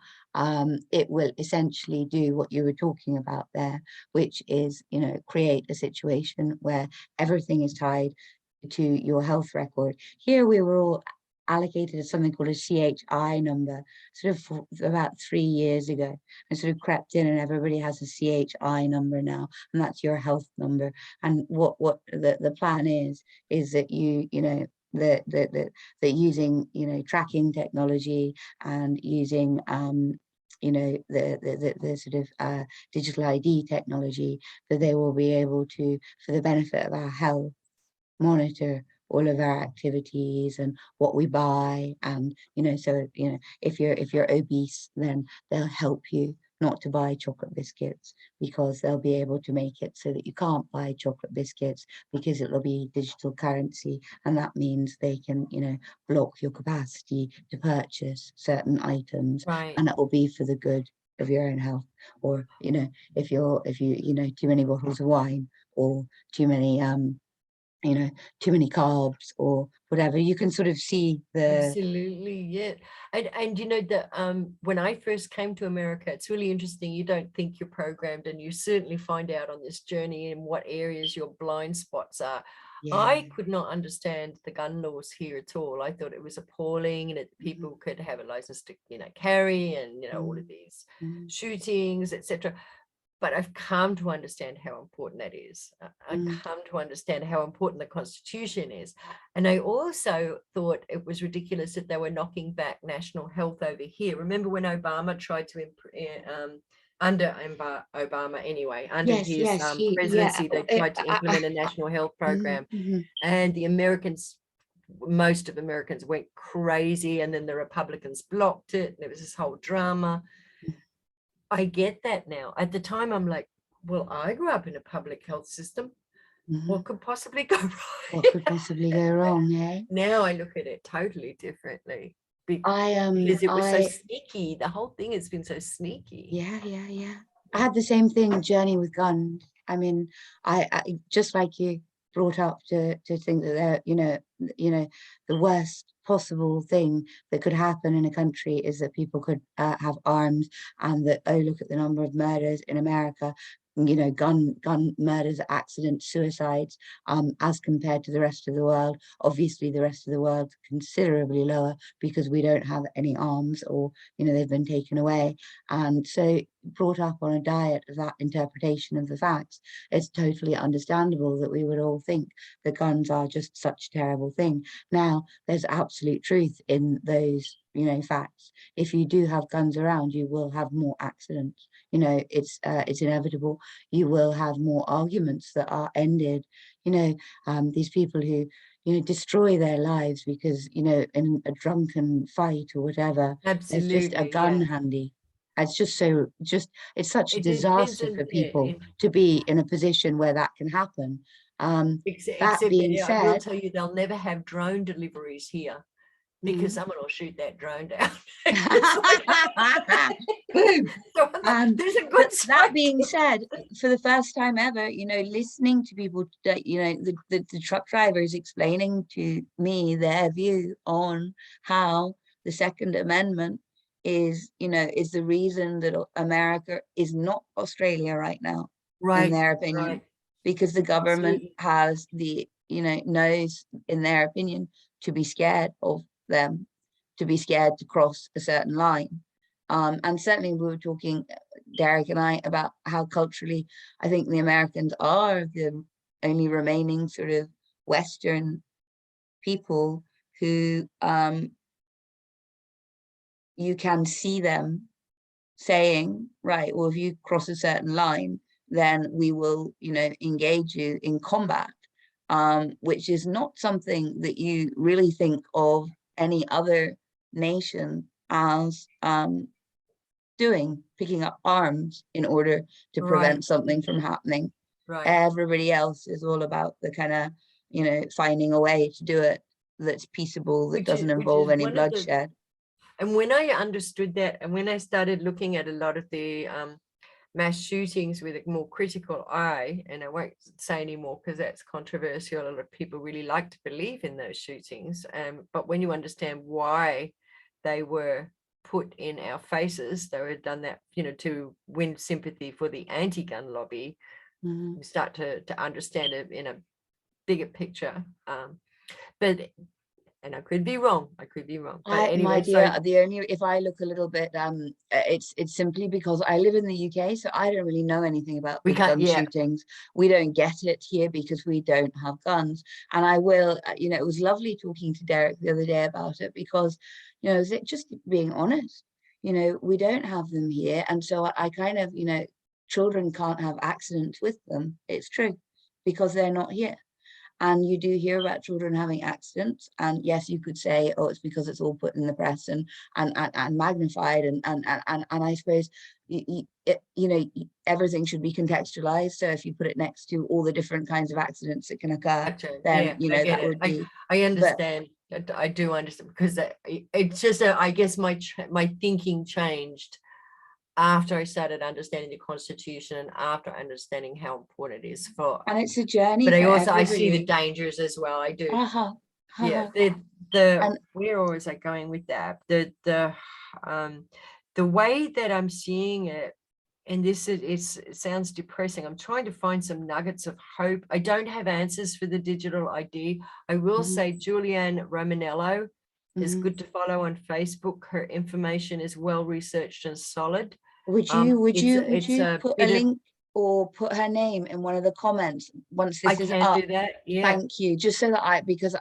it will essentially do what you were talking about there, which is, you know, create a situation where everything is tied to your health record. Here we were all allocated something called a CHI number, sort of about 3 years ago, and sort of crept in, and everybody has a CHI number now, and that's your health number. And what the plan is that you know, that using, you know, tracking technology and using you know, the sort of digital ID technology, that they will be able to, for the benefit of our health, monitor all of our activities and what we buy. And, you know, so, you know, if you're obese, then they'll help you not to buy chocolate biscuits, because they'll be able to make it so that you can't buy chocolate biscuits, because it'll be digital currency, and that means they can, you know, block your capacity to purchase certain items, Right. and it will be for the good of your own health. Or, you know, if you you know, too many bottles of wine, or too many you know, too many carbs or whatever, you can sort of see the Absolutely, yeah. And you know that when I first came to America, it's really interesting. You don't think you're programmed, and you certainly find out on this journey in what areas your blind spots are. yeah. I could not understand the gun laws here at all. I thought it was appalling, and that Mhm, people could have a license to, you know, carry, and you know, all of mhm, these mhm, shootings, etc. But I've come to understand how important that is. I've mhm, come to understand how important the Constitution is. And I also thought it was ridiculous that they were knocking back national health over here. Remember when Obama tried to, under Obama anyway, under yes, his yes, he, yeah, presidency, they tried to implement a national health mhm, program, mhm, and the Americans, most of Americans went crazy, and then the Republicans blocked it. And there was this whole drama. I get that now. At the time, I'm like, well, I grew up in a public health system. mhm. What could possibly go What wrong? could possibly go wrong, eh? Now I look at it totally differently because it was so I sneaky. The whole thing has been so sneaky. yeah, yeah, yeah. I had the same thing, journey with guns. I mean, I just like you, brought up to think that they're, you know, the worst possible thing that could happen in a country is that people could have arms, and that, oh, look at the number of murders in America, you know, gun murders, accidents, suicides, as compared to the rest of the world. Obviously, the rest of the world's considerably lower, because we don't have any arms, or, you know, they've been taken away. And so, brought up on a diet of that interpretation of the facts, it's totally understandable that we would all think that guns are just such a terrible thing. Now, there's absolute truth in those, you know, facts. If you do have guns around, you will have more accidents. You know, it's inevitable. You will have more arguments that are ended. You know, these people who, you know, destroy their lives because, you know, in a drunken fight or whatever, there's just a Absolutely, gun yeah. handy. It's just so, just, it's such a It depends disaster on, for yeah, people to be in a position where that can happen. That except being I will said, tell you, they'll never have drone deliveries here, because mm, someone will shoot that drone down. It's like, boom. so there's a good That side being to said, for the first time ever, you know, listening to people, that, you know, the truck drivers explaining to me their view on how the Second Amendment is, you know, is the reason that America is not Australia right now, in right, their opinion, right, because the government absolutely. has the, you know, knows, in their opinion, to be scared of them, to be scared to cross a certain line. And certainly we were talking, Derek and I, about how culturally, I think the Americans are the only remaining sort of Western people who, you can see them saying, right, well, if you cross a certain line, then we will, you know, engage you in combat, which is not something that you really think of any other nation as doing, picking up arms in order to Right, prevent something from happening. right. Everybody else is all about the kind of, you know, finding a way to do it that's peaceable, that doesn't Which involve is any one of the, bloodshed. and when I understood that, and when I started looking at a lot of the mass shootings with a more critical eye, and I won't say anymore because that's controversial. A lot of people really like to believe in those shootings, but when you understand why they were put in our faces, they were done that, you know, to win sympathy for the anti-gun lobby. Mhm. You start to understand it in a bigger picture. But And I could be wrong. But My anyway, so dear, the only if I look a little bit, it's simply because I live in the UK, so I don't really know anything about we the can't, gun yeah, shootings. We don't get it here because we don't have guns. And I will, it was lovely talking to Derek the other day about it because, is it just being honest? We don't have them here, and so I kind of, children can't have accidents with them. It's true because they're not here. And you do hear about children having accidents, and yes, you could say, oh, it's because it's all put in the press and magnified, and I suppose everything should be contextualized. So if you put it next to all the different kinds of accidents that can occur, gotcha. then Yeah, I get that it. would be. I But understand. I do understand because it's just I guess my thinking changed after I started understanding the Constitution and after understanding how important it is for. and it's a journey But for I see the everybody. dangers as well. I do. Uh-huh. Yeah. Uh-huh. The And where was I going with that? The way that I'm seeing it, and this it sounds depressing. I'm trying to find some nuggets of hope. I don't have answers for the digital ID. I will mhm, say Julianne Romanello is mhm. good to follow on Facebook. Her information is well researched and solid. Would you It's a put a bit of link or put her name in one of the comments once I this is can up? do that. Yeah, Thank you. Just so that because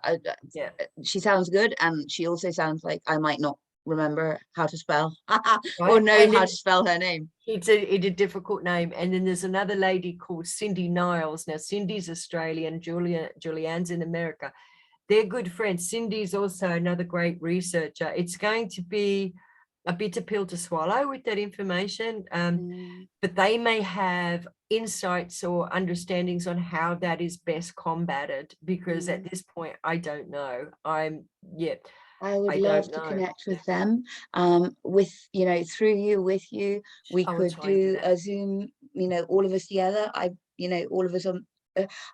yeah. she sounds good, and she also sounds like I might not remember how to spell or Right. know And how to then spell her name. it's a difficult name. And then there's another lady called Cindy Niles. Now, Cindy's Australian, Julianne's in America. They're good friends. Cindy's also another great researcher. It's going to be a bitter pill to swallow with that information, Mm, but they may have insights or understandings on how that is best combated, because at mm. this point, I don't know. I would I love don't to know. connect Yeah. with them. With through you, with you, we I will could try and do do that. a Zoom. All of us together. All of us on.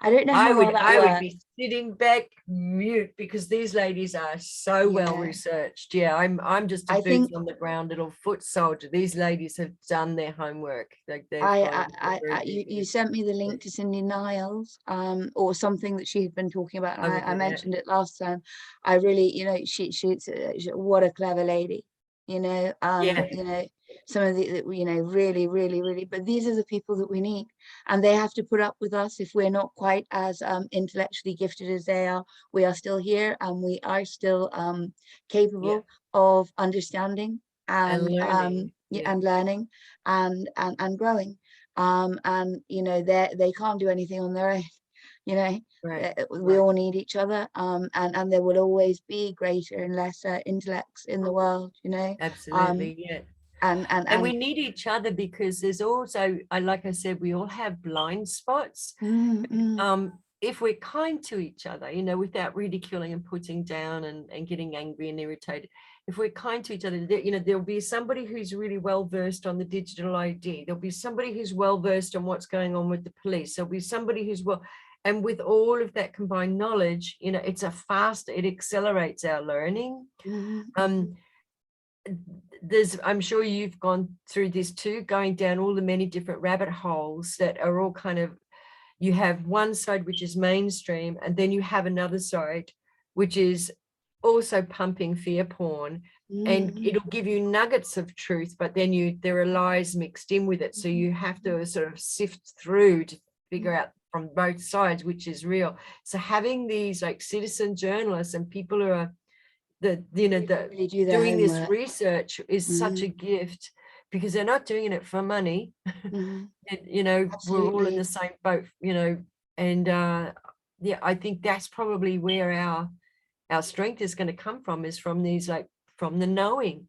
I don't know how well that I would works. be sitting back mute because these ladies are so well Yeah, researched. Yeah, I'm just a I boots think on the ground little foot soldier. These ladies have done their homework. Like they've I, gone very you deep. sent me the Yeah, link to Cindy Niles, or something that she had been talking about, and I will I do that. mentioned it last time. I really, what a clever lady, Yeah, some of really, really, really. But these are the people that we need, and they have to put up with us if we're not quite as intellectually gifted as they are. We are still here, and we are still yeah, capable of understanding and and learning. Yeah, and learning and growing. And they can't do anything on their own. you know right, we right. all need each other, and there will always be greater and lesser intellects in the world. um Absolutely, yeah. And we and need each other because there's also, like I said, we all have blind spots. mm, mm, If we're kind to each other, without ridiculing and putting down and getting angry and irritated, if we're kind to each other, there'll be somebody who's really well versed on the digital ID. There'll be somebody who's well versed on what's going on with the police. There'll be somebody who's well, and with all of that combined knowledge, it accelerates our learning. mm, Um, I'm sure you've gone through this too, going down all the many different rabbit holes that are all kind of, you have one side which is mainstream, and then you have another side which is also pumping fear porn, and mm, it'll give you nuggets of truth, but then there are lies mixed in with it, so you have to sort of sift through to figure out from both sides which is real. So having these like citizen journalists and people who are really do their doing this homework. research is such Mm, a gift, because they're not doing it for money. mm, We're all in the absolutely. same boat, and yeah, I think that's probably where our strength is going to come from, is from these, like, from the knowing,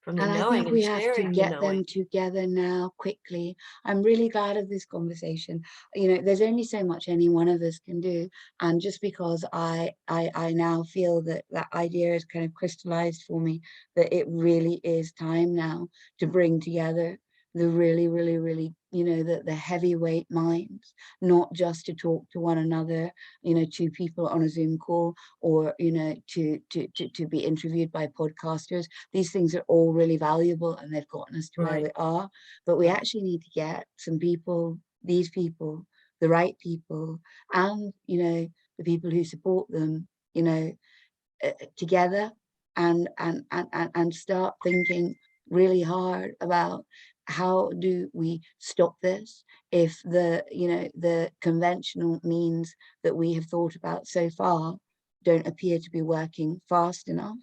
from the And I knowing think and we have to sharing the get knowing. them together now quickly. I'm really glad of this conversation. There's only so much any one of us can do. And just because I now feel that that idea is kind of crystallized for me, that it really is time now to bring together the really, really, really, the heavyweight minds, not just to talk to one another, two people on a Zoom call, or, to be interviewed by podcasters. These things are all really valuable, and they've gotten us to where Right, we are. But we right, actually need to get some people, these people, the right people, and the people who support them, together and start thinking really hard about how do we stop this if the the conventional means that we have thought about so far don't appear to be working fast enough.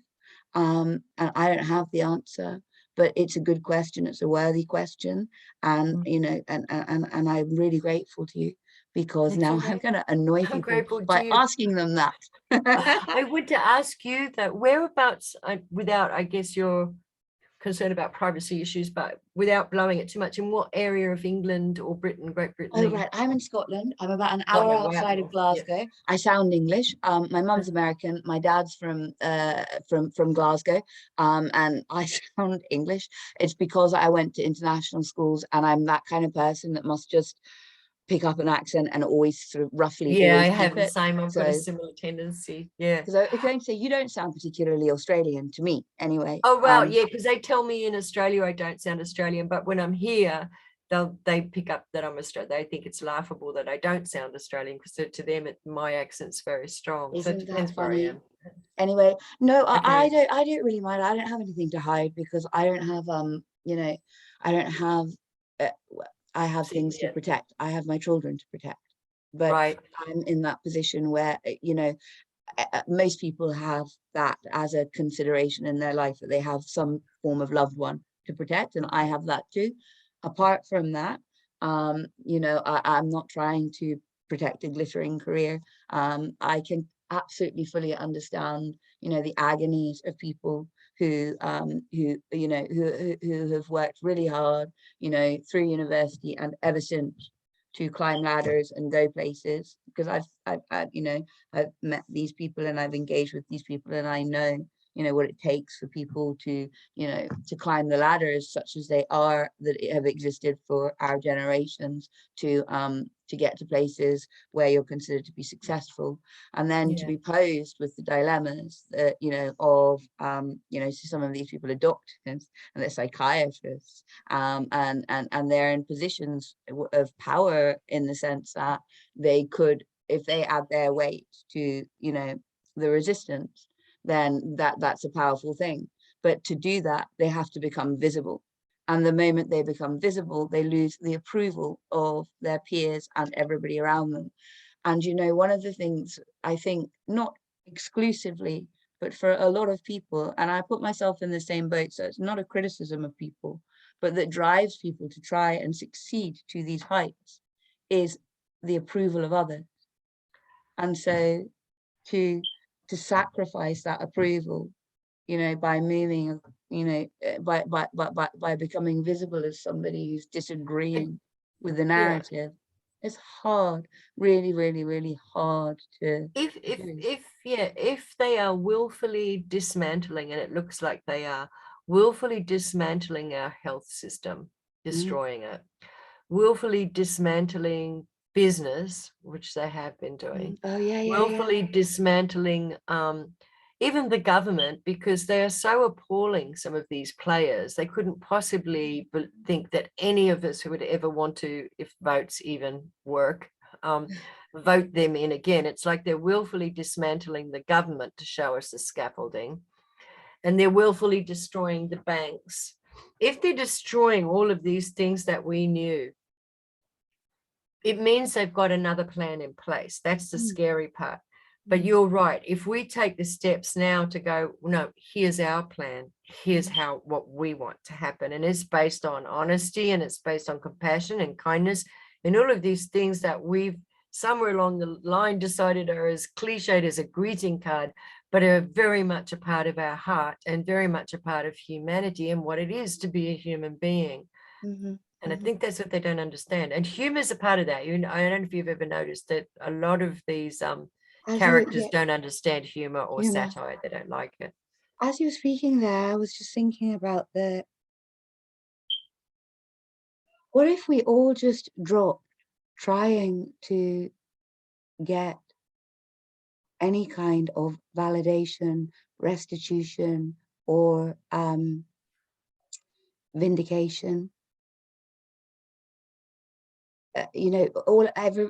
And I don't have the answer, but it's a good question. It's a worthy question. And, and I'm really grateful to you, because now I'm going to annoy I'm people grateful to by you. asking them that. I want to ask you that whereabouts, without, I guess, you're concerned about privacy issues, but without blowing it too much, in what area of England or Great Britain? Oh, right. I'm in Scotland. I'm about an Oh, hour no, outside of wow. Glasgow. Yeah. I sound English. My mum's American. My dad's from Glasgow. And I sound English. It's because I went to international schools, and I'm that kind of person that must just pick up an accent and always sort of roughly Yeah, I always have keep the it. same. I've got a So, similar tendency. Yeah. because I was going to say, you don't sound particularly Australian to me anyway. Oh, well, yeah, because they tell me in Australia I don't sound Australian, but when I'm here, they pick up that I'm Australian. They think it's laughable that I don't sound Australian, because to them my accent's very strong. So it Isn't that depends where I funny? am. Anyway, no, Okay. I don't really mind. I don't have anything to hide, because I don't have I don't have uh, I have things to Yeah. protect. I have my children to protect. But Right. I'm in that position where most people have that as a consideration in their life, that they have some form of loved one to protect, and I have that too. Apart from that, I'm not trying to protect a glittering career. I can absolutely fully understand, the agonies of people who have worked really hard, through university and ever since, to climb ladders and go places, because I've met these people and I've engaged with these people, and I know, what it takes for people to, to climb the ladders such as they are, that have existed for our generations, to get to places where you're considered to be successful, and then to be posed with the dilemmas that, of, so some of these people are doctors and they're psychiatrists, and they're in positions of power, in the sense that they could, if they add their weight to, the resistance, then that's a powerful thing. But to do that, they have to become visible. And the moment they become visible, they lose the approval of their peers and everybody around them. And, one of the things, I think, not exclusively, but for a lot of people, and I put myself in the same boat, so it's not a criticism of people, but that drives people to try and succeed to these heights, is the approval of others. And so to sacrifice that approval, by moving, by becoming visible as somebody who's disagreeing with the Yeah. narrative, it's hard, really, really, really hard to do. If they are willfully dismantling, and it looks like they are willfully dismantling our health system, destroying it, willfully dismantling business, which they have been doing, Oh, yeah, willfully dismantling even the government, because they are so appalling, some of these players. They couldn't possibly think that any of us who would ever want to, if votes even work, vote them in again. It's like they're willfully dismantling the government to show us the scaffolding, and they're willfully destroying the banks. If they're destroying all of these things that we knew, it means they've got another plan in place. That's the scary part. But you're right. If we take the steps now to go, no, here's our plan, here's what we want to happen. And it's based on honesty, and it's based on compassion and kindness, and all of these things that we've somewhere along the line decided are as cliched as a greeting card, but are very much a part of our heart, and very much a part of humanity and what it is to be a human being. And I think that's what they don't understand. And humor is a part of that. I don't know if you've ever noticed that a lot of these characters don't understand humor or satire. They don't like it. As you were speaking there, I was just thinking about what if we all just dropped trying to get any kind of validation, restitution, or vindication?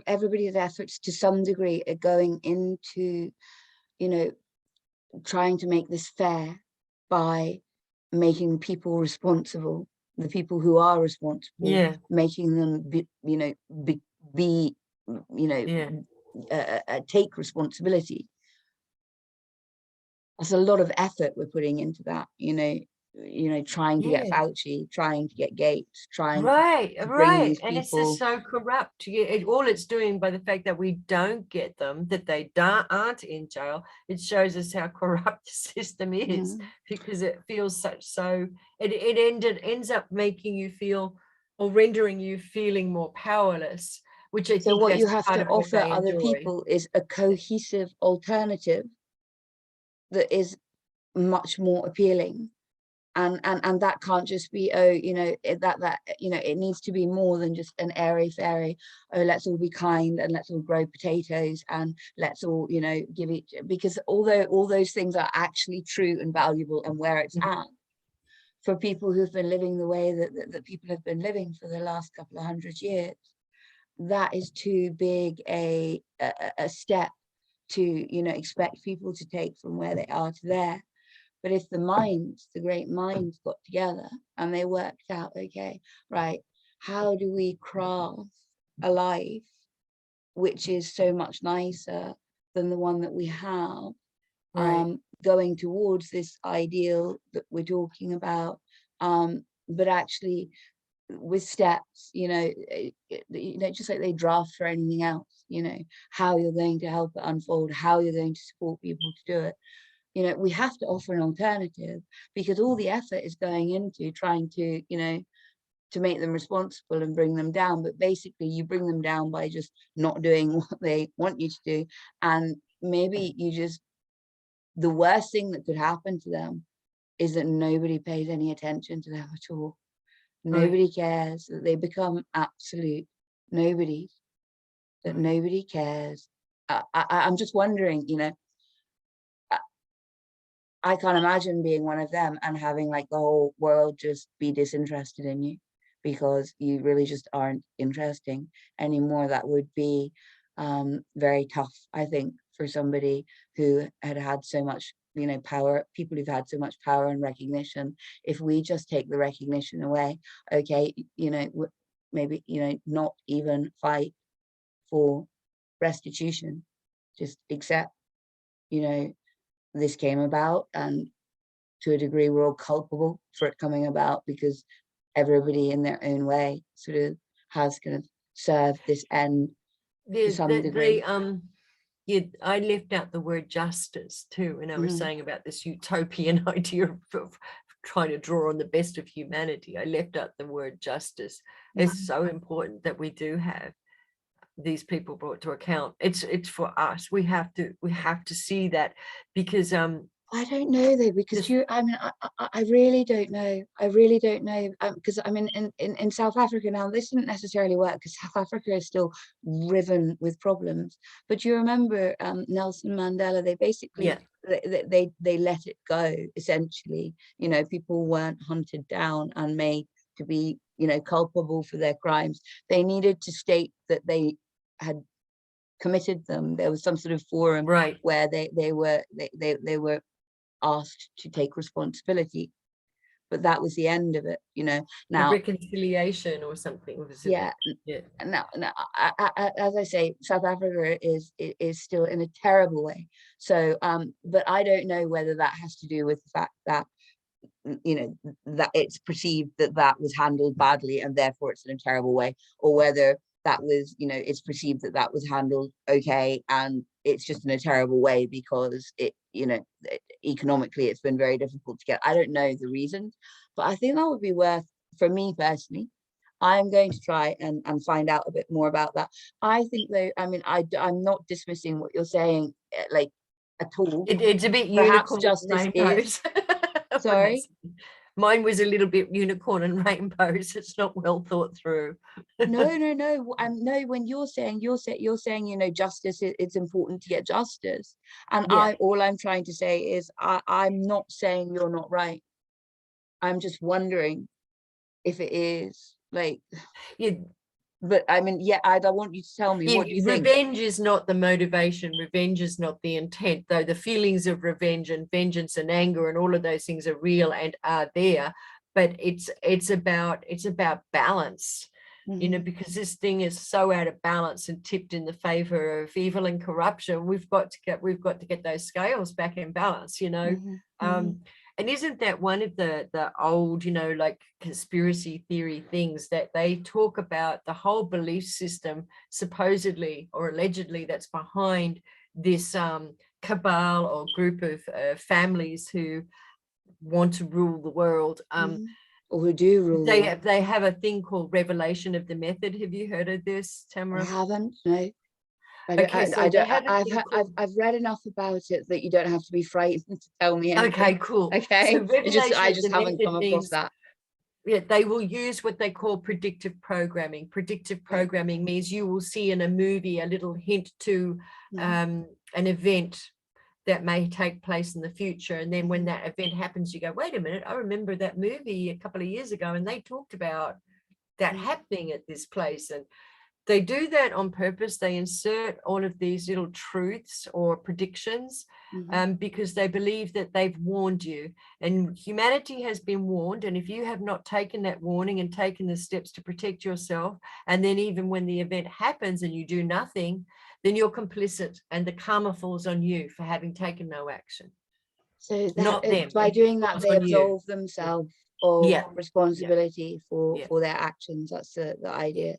Everybody's efforts to some degree are going into, trying to make this fair by making people responsible, the people who are responsible, Yeah. making them Yeah. take responsibility. That's a lot of effort we're putting into that, trying to get Yeah. Fauci, trying to get Gates, trying Right, to bring right. these And it's just people. so corrupt. All it's doing by the fact that we don't get them, that they aren't in jail, it shows us how corrupt the system is, because it feels it ends up making you feel, or rendering you feeling more powerless, which I So think what you that's have part to of what offer they other enjoy. people is a cohesive alternative that is much more appealing. And that can't just be, it needs to be more than just an airy fairy, oh, let's all be kind and let's all grow potatoes and let's all, give each, because although all those things are actually true and valuable and where it's at, for people who've been living the way that people have been living for the last couple of 100 years, that is too big a step to, expect people to take from where they are to there. But if the great minds got together and they worked out, okay, right, how do we craft a life which is so much nicer than the one that we have, Right. going towards this ideal that we're talking about, but actually with steps, just like they draft for anything else, how you're going to help it unfold, how you're going to support people to do it. We have to offer an alternative, because all the effort is going into trying to, to make them responsible and bring them down. But basically you bring them down by just not doing what they want you to do. And maybe the worst thing that could happen to them is that nobody pays any attention to them at all. Right. Nobody cares, that they become absolute nobodies, that nobody cares. I'm just wondering, I can't imagine being one of them and having like the whole world just be disinterested in you because you really just aren't interesting anymore. That would be very tough, I think, for somebody who had so much, power, people who've had so much power and recognition. If we just take the recognition away, okay, maybe, not even fight for restitution, just accept, this came about, and to a degree we're all culpable for it coming about, because everybody in their own way sort of has kind of served this end to some degree. Yeah, I left out the word justice too, and I was saying about this utopian idea of trying to draw on the best of humanity. I left out the word justice. It's so important that we do have these people brought to account. It's for us. We have to see that, because I don't know though, because I really don't know. I really don't know, because I mean, in South Africa now, this didn't necessarily work because South Africa is still riven with problems. But you remember Nelson Mandela? They basically they let it go essentially. People weren't hunted down and made to be culpable for their crimes. They needed to state that they had committed them. There was some sort of forum where they were asked to take responsibility, but that was the end of it. the Now, reconciliation or something was yeah, now, as I say, South Africa is still in a terrible way. So but I don't know whether that has to do with the fact that that it's perceived that that was handled badly and therefore it's in a terrible way, or whether that was, it's perceived that that was handled okay and it's just in a terrible way because economically it's been very difficult to get. I don't know the reasons, but I think that would be worth, for me personally, I'm going to try and find out a bit more about that. I think though, I mean, I'm not dismissing what you're saying, like, at all. it's a bit Perhaps unicorn and justice is, rainbows. sorry. Mine was a little bit unicorn and rainbows. It's not well thought through. No. No, when you're saying, justice, it's important to get justice. And all I'm trying to say is I'm not saying you're not right. I'm just wondering if it is, like, but I mean, yeah, I want you to tell me, what do you think? Revenge is not the motivation. Revenge is not the intent, though the feelings of revenge and vengeance and anger and all of those things are real and are there. But it's about balance, you know, because this thing is so out of balance and tipped in the favor of evil and corruption. We've got to get those scales back in balance, you know. And isn't that one of the old, you know, like conspiracy theory things that they talk about, the whole belief system supposedly or allegedly that's behind this cabal or group of families who want to rule the world, or who do rule? They have a thing called revelation of the method. Have you heard of this, Tamara? I haven't, no. Okay, so I've read enough about it that you don't have to be frightened to tell me anything. Okay, cool. Okay, so I just haven't come across that. Yeah, they will use what they call predictive programming. Predictive programming means you will see in a movie a little hint to an event that may take place in the future, and then when that event happens, you go, wait a minute, I remember that movie a couple of years ago, and they talked about that happening at this place. And they do that on purpose. They insert all of these little truths or predictions because they believe that they've warned you, and humanity has been warned. And if you have not taken that warning and taken the steps to protect yourself, and then even when the event happens and you do nothing, then you're complicit and the karma falls on you for having taken no action. So not them. by doing that, they absolve themselves of responsibility for their actions. That's the idea.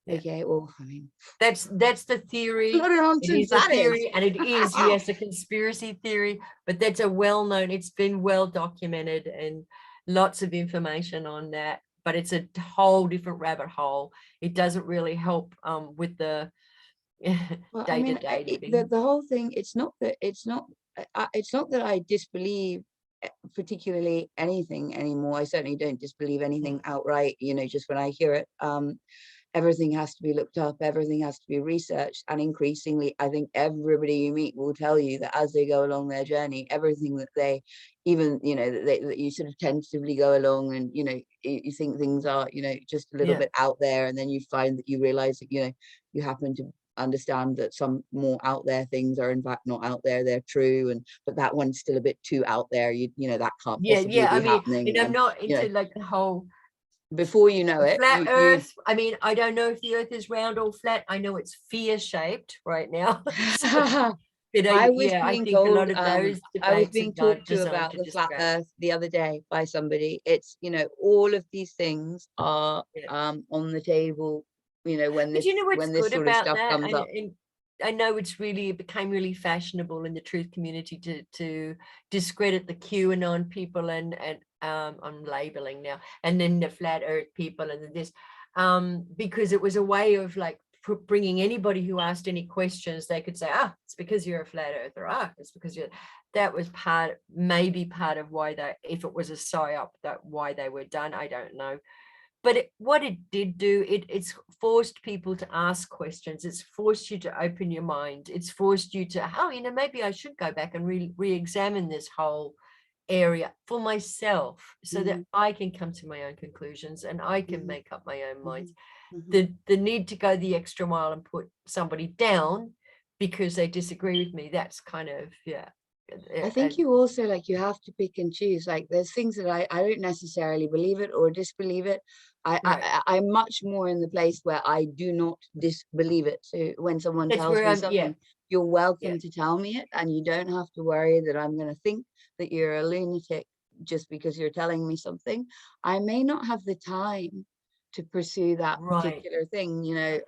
Okay, well, I mean, that's the theory. What a nonsense it is that a theory, is. And it is, yes, a conspiracy theory, but that's a well-known, it's been well documented and lots of information on that, but it's a whole different rabbit hole. It doesn't really help with the day-to-day living. The whole thing, it's not that I disbelieve particularly anything anymore. I certainly don't disbelieve anything outright, you know, just when I hear it. Everything has to be looked up, everything has to be researched, and increasingly I think everybody you meet will tell you that as they go along their journey, everything that they even, you know, that you sort of tentatively go along, and you know, you think things are, you know, just a little bit out there, and then you find that you realize that, you know, you happen to understand that some more out there things are in fact not out there, they're true, and but that one's still a bit too out there, you know, that can't possibly be happening. And I'm not into like the whole, before you know it, flat earth. I mean, I don't know if the earth is round or flat. I know it's sphere shaped right now. I was being told, I was being talked to about the flat earth the other day by somebody. It's, you know, all of these things are on the table, you know, when this sort of stuff comes up. I know it became really fashionable in the truth community to discredit the QAnon people and I'm labeling now, and then the flat earth people and this, because it was a way of like bringing anybody who asked any questions, they could say, it's because you're a flat earther, it's because you're, that was maybe part of why if it was a psyop, that why they were done, I don't know. But what it did do, it's forced people to ask questions. It's forced you to open your mind. It's forced you to, you know, maybe I should go back and re-examine this whole area for myself, so that I can come to my own conclusions and I can make up my own mind. The need to go the extra mile and put somebody down because they disagree with me, that's kind of, I think you also, like, you have to pick and choose. Like, there's things that I don't necessarily believe it or disbelieve it. I'm much more in the place where I do not disbelieve it. So when someone tells me something, you're welcome to tell me it, and you don't have to worry that I'm going to think that you're a lunatic just because you're telling me something. I may not have the time to pursue that particular thing, you know.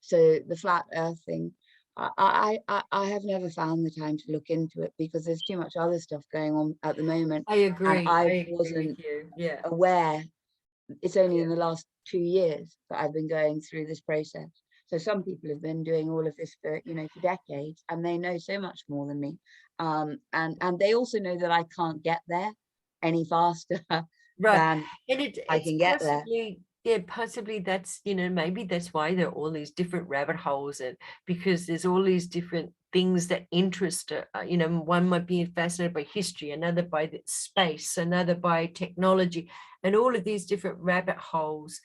So the flat earth thing, I have never found the time to look into it because there's too much other stuff going on at the moment. I agree. And I wasn't aware. It's only in the last 2 years that I've been going through this process. So some people have been doing all of this for, you know, for decades, and they know so much more than me. And they also know that I can't get there any faster than I can get there. Yeah, possibly that's, you know, maybe that's why there are all these different rabbit holes, and because there's all these different things that interest, you know, one might be fascinated by history, another by space, another by technology, and all of these different rabbit holes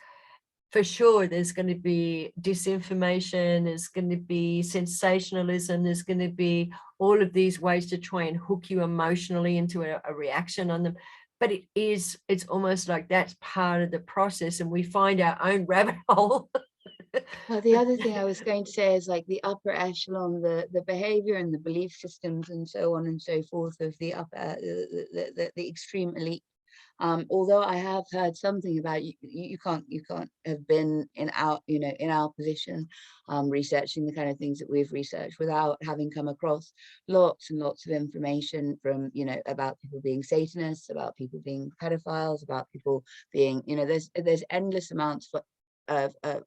for sure there's going to be disinformation, there's going to be sensationalism, there's going to be all of these ways to try and hook you emotionally into a reaction on them. But it's almost like that's part of the process, and we find our own rabbit hole. Well, the other thing I was going to say is like the upper echelon, the behavior and the belief systems and so on and so forth of the upper, the extreme elite. Although I have heard something about you can't have been in our position, researching the kind of things that we've researched without having come across lots and lots of information from, about people being Satanists, about people being pedophiles, about people being, there's endless amounts of I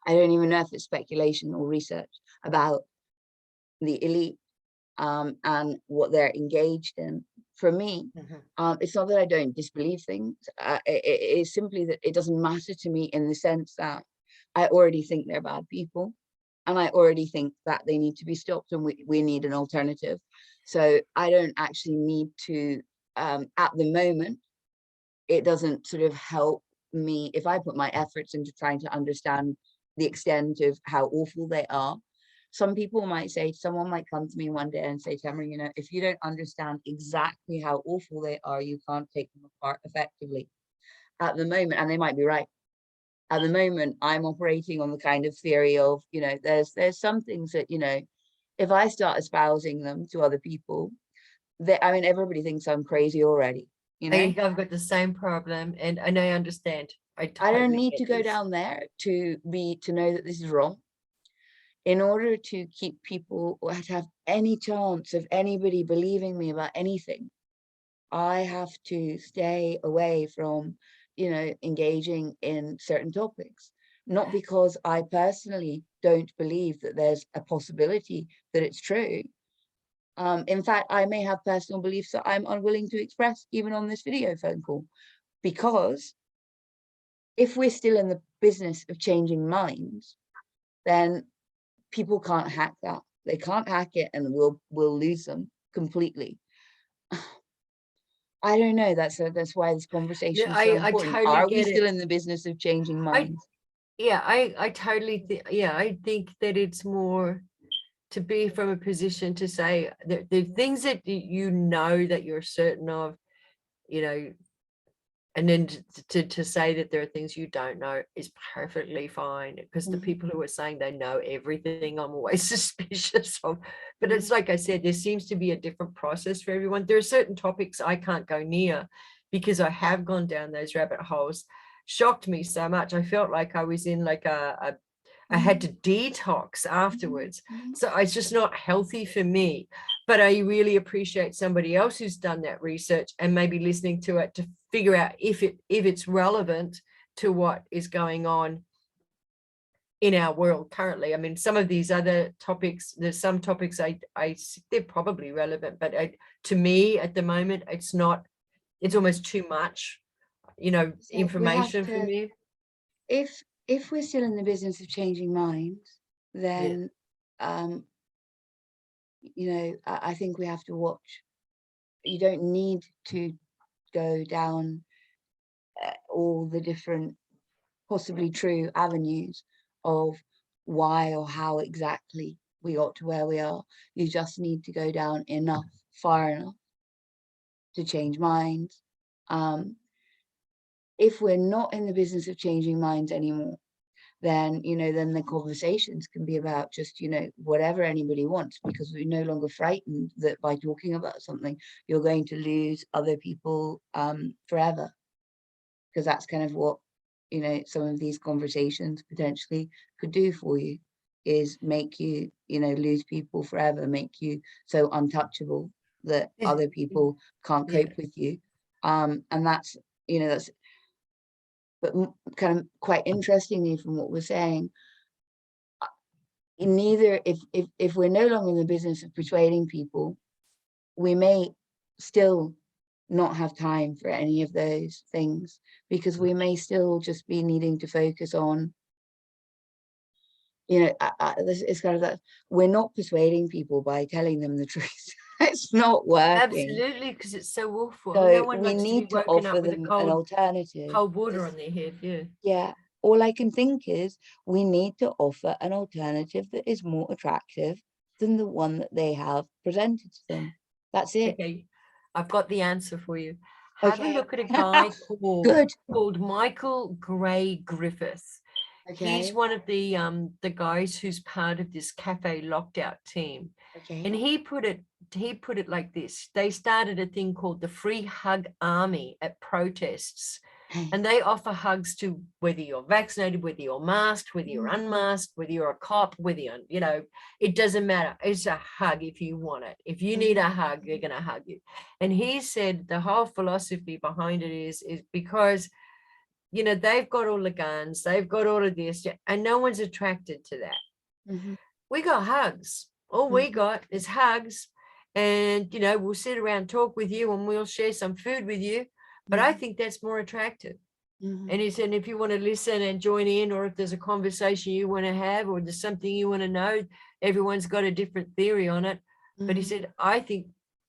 don't even know if it's speculation or research about the elite and what they're engaged in. For me, it's not that I don't disbelieve things. It is simply that it doesn't matter to me, in the sense that I already think they're bad people, and I already think that they need to be stopped, and we need an alternative. So I don't actually need to, at the moment, it doesn't sort of help me if I put my efforts into trying to understand the extent of how awful they are. Some people might say, someone might come to me one day and say, Tamara, if you don't understand exactly how awful they are, you can't take them apart effectively. At the moment, and they might be right, at the moment, I'm operating on the kind of theory of, there's some things that, if I start espousing them to other people, everybody thinks I'm crazy already. I've got the same problem, and I understand. I don't need to go down there to know that this is wrong. In order to keep people, or to have any chance of anybody believing me about anything, I have to stay away from, engaging in certain topics. Not because I personally don't believe that there's a possibility that it's true. In fact, I may have personal beliefs that I'm unwilling to express even on this video phone call, because if we're still in the business of changing minds, then people can't hack that. They can't hack it, and we'll lose them completely. I don't know. That's why this conversation is so important. I totally Are we still in the business of changing minds? I totally think. Yeah, I think that it's more to be from a position to say that the things that that you're certain of, and then to say that there are things you don't know is perfectly fine, because the people who are saying they know everything, I'm always suspicious of. But it's like I said, there seems to be a different process for everyone. There are certain topics I can't go near because I have gone down those rabbit holes. Shocked me so much. I felt like I was in like I had to detox afterwards. So it's just not healthy for me. But I really appreciate somebody else who's done that research and maybe listening to it to figure out if it's relevant to what is going on in our world currently. I mean, some of these other topics, there's some topics they're probably relevant, but to me at the moment, it's not, it's almost too much, So information for me. If we're still in the business of changing minds, then I think we have to watch. You don't need to go down all the different possibly true avenues of why or how exactly we got to where we are. You just need to go down far enough to change minds. If we're not in the business of changing minds anymore, then then the conversations can be about just whatever anybody wants, because we're no longer frightened that by talking about something you're going to lose other people forever, because that's kind of what some of these conversations potentially could do for you, is make you lose people forever, make you so untouchable that other people can't cope with you. And that's but kind of quite interestingly, from what we're saying, neither if we're no longer in the business of persuading people, we may still not have time for any of those things, because we may still just be needing to focus on it's kind of that we're not persuading people by telling them the truth. It's not working. Absolutely, because it's so awful. So No one we likes to be need to woken offer up with a them an alternative. cold water on their head. Yeah. Yeah, all I can think is we need to offer an alternative that is more attractive than the one that they have presented to them. That's it. Okay, I've got the answer for you. Have a Okay. look at a guy Good. called Michael Gray Griffiths. He's Okay. one of the guys who's part of this cafe locked out team. Okay. And he put it like this. They started a thing called the Free Hug Army at protests. And they offer hugs to whether you're vaccinated, whether you're masked, whether you're unmasked, whether you're a cop, whether you're, it doesn't matter. It's a hug if you want it. If you need a hug, they're going to hug you. And he said the whole philosophy behind it is because, they've got all the guns, they've got all of this, and no one's attracted to that. We got hugs. All we got is hugs. And, we'll sit around, talk with you, and we'll share some food with you. But I think that's more attractive. And he said, if you want to listen and join in, or if there's a conversation you want to have, or there's something you want to know, everyone's got a different theory on it. But he said, I think,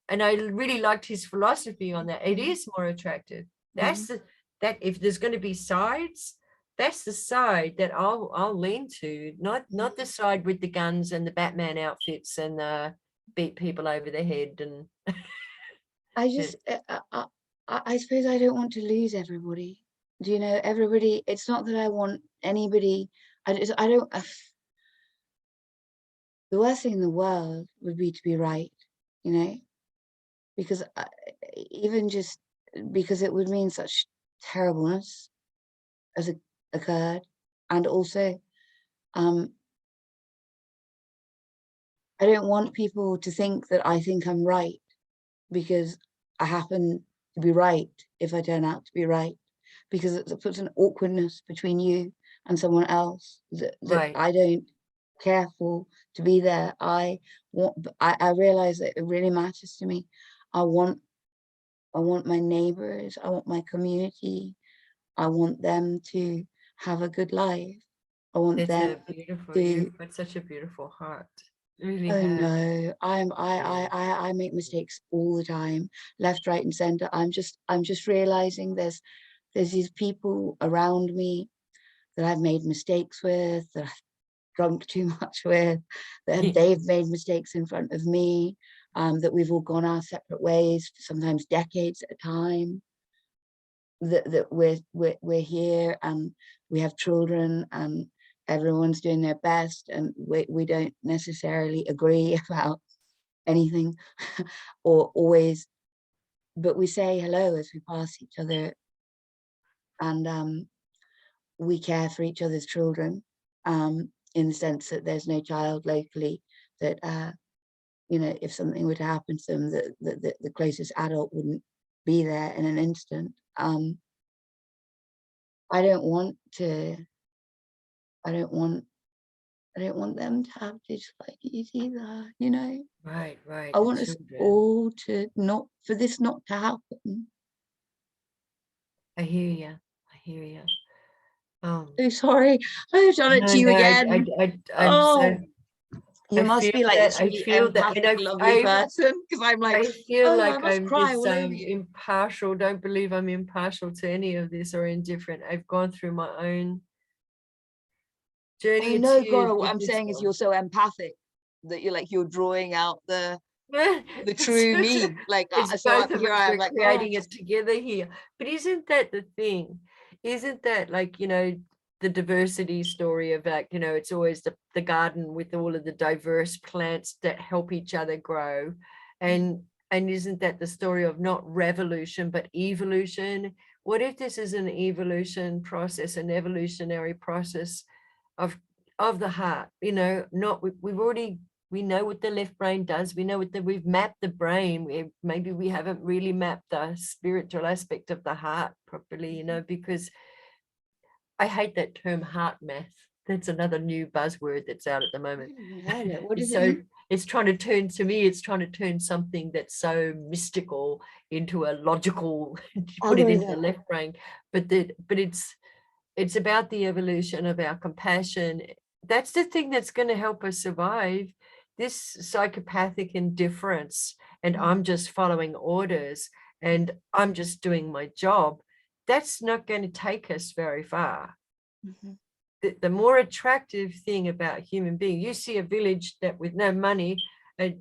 and I really liked his philosophy on that. It is more attractive. That's that if there's going to be sides, that's the side that I'll lean to, not the side with the guns and the Batman outfits and beat people over the head. And I just, I suppose I don't want to lose everybody. Do you know, everybody, it's not that I want anybody, I don't, the worst thing in the world would be to be right, because even just because it would mean such terribleness as occurred. And also, I don't want people to think that I think I'm right because I happen to be right if I turn out to be right, because it puts an awkwardness between you and someone else that Right. I don't care for to be there. I realize that it really matters to me. I want my neighbors, I want my community, I want them to have a good life. I want them to. You've got such a beautiful heart. Really Oh have. no, I make mistakes all the time, left, right, and center. I'm just realizing there's these people around me that I've made mistakes with, that I've drunk too much with, that they've made mistakes in front of me, that we've all gone our separate ways, sometimes decades at a time. That we're here and we have children and everyone's doing their best, and we don't necessarily agree about anything or always, but we say hello as we pass each other, and we care for each other's children, in the sense that there's no child locally that if something were to happen to them, that the closest adult wouldn't be there in an instant. I don't want them to have difficulties either, Right. I want us all to for this not to happen. I hear you. So sorry, I've done it to you again. You must be like this really empathic, lovely person, because I'm like, I feel like I must I'm cry just all over you. impartial. Don't believe I'm impartial to any of this or indifferent. I've gone through my own journey. Oh no, Cora, what I'm saying is you're so empathic that you're drawing out the true me. Like, it's so both of here us, I am, we're like, creating it together here. But isn't that the thing? Isn't that the diversity story of it's always the garden with all of the diverse plants that help each other grow, and isn't that the story of not revolution but evolution? What if this is an evolution process, an evolutionary process of the heart? We know what the left brain does. We know we've mapped the brain. Maybe we haven't really mapped the spiritual aspect of the heart properly, because I hate that term heart math. That's another new buzzword that's out at the moment. What is it? It's trying to turn something that's so mystical into a logical, put it into the left brain. But it's about the evolution of our compassion. That's the thing that's going to help us survive. this psychopathic indifference and Mm. I'm just following orders and I'm just doing my job, that's not going to take us very far. Mhm. The more attractive thing about human being, you see a village that with no money, and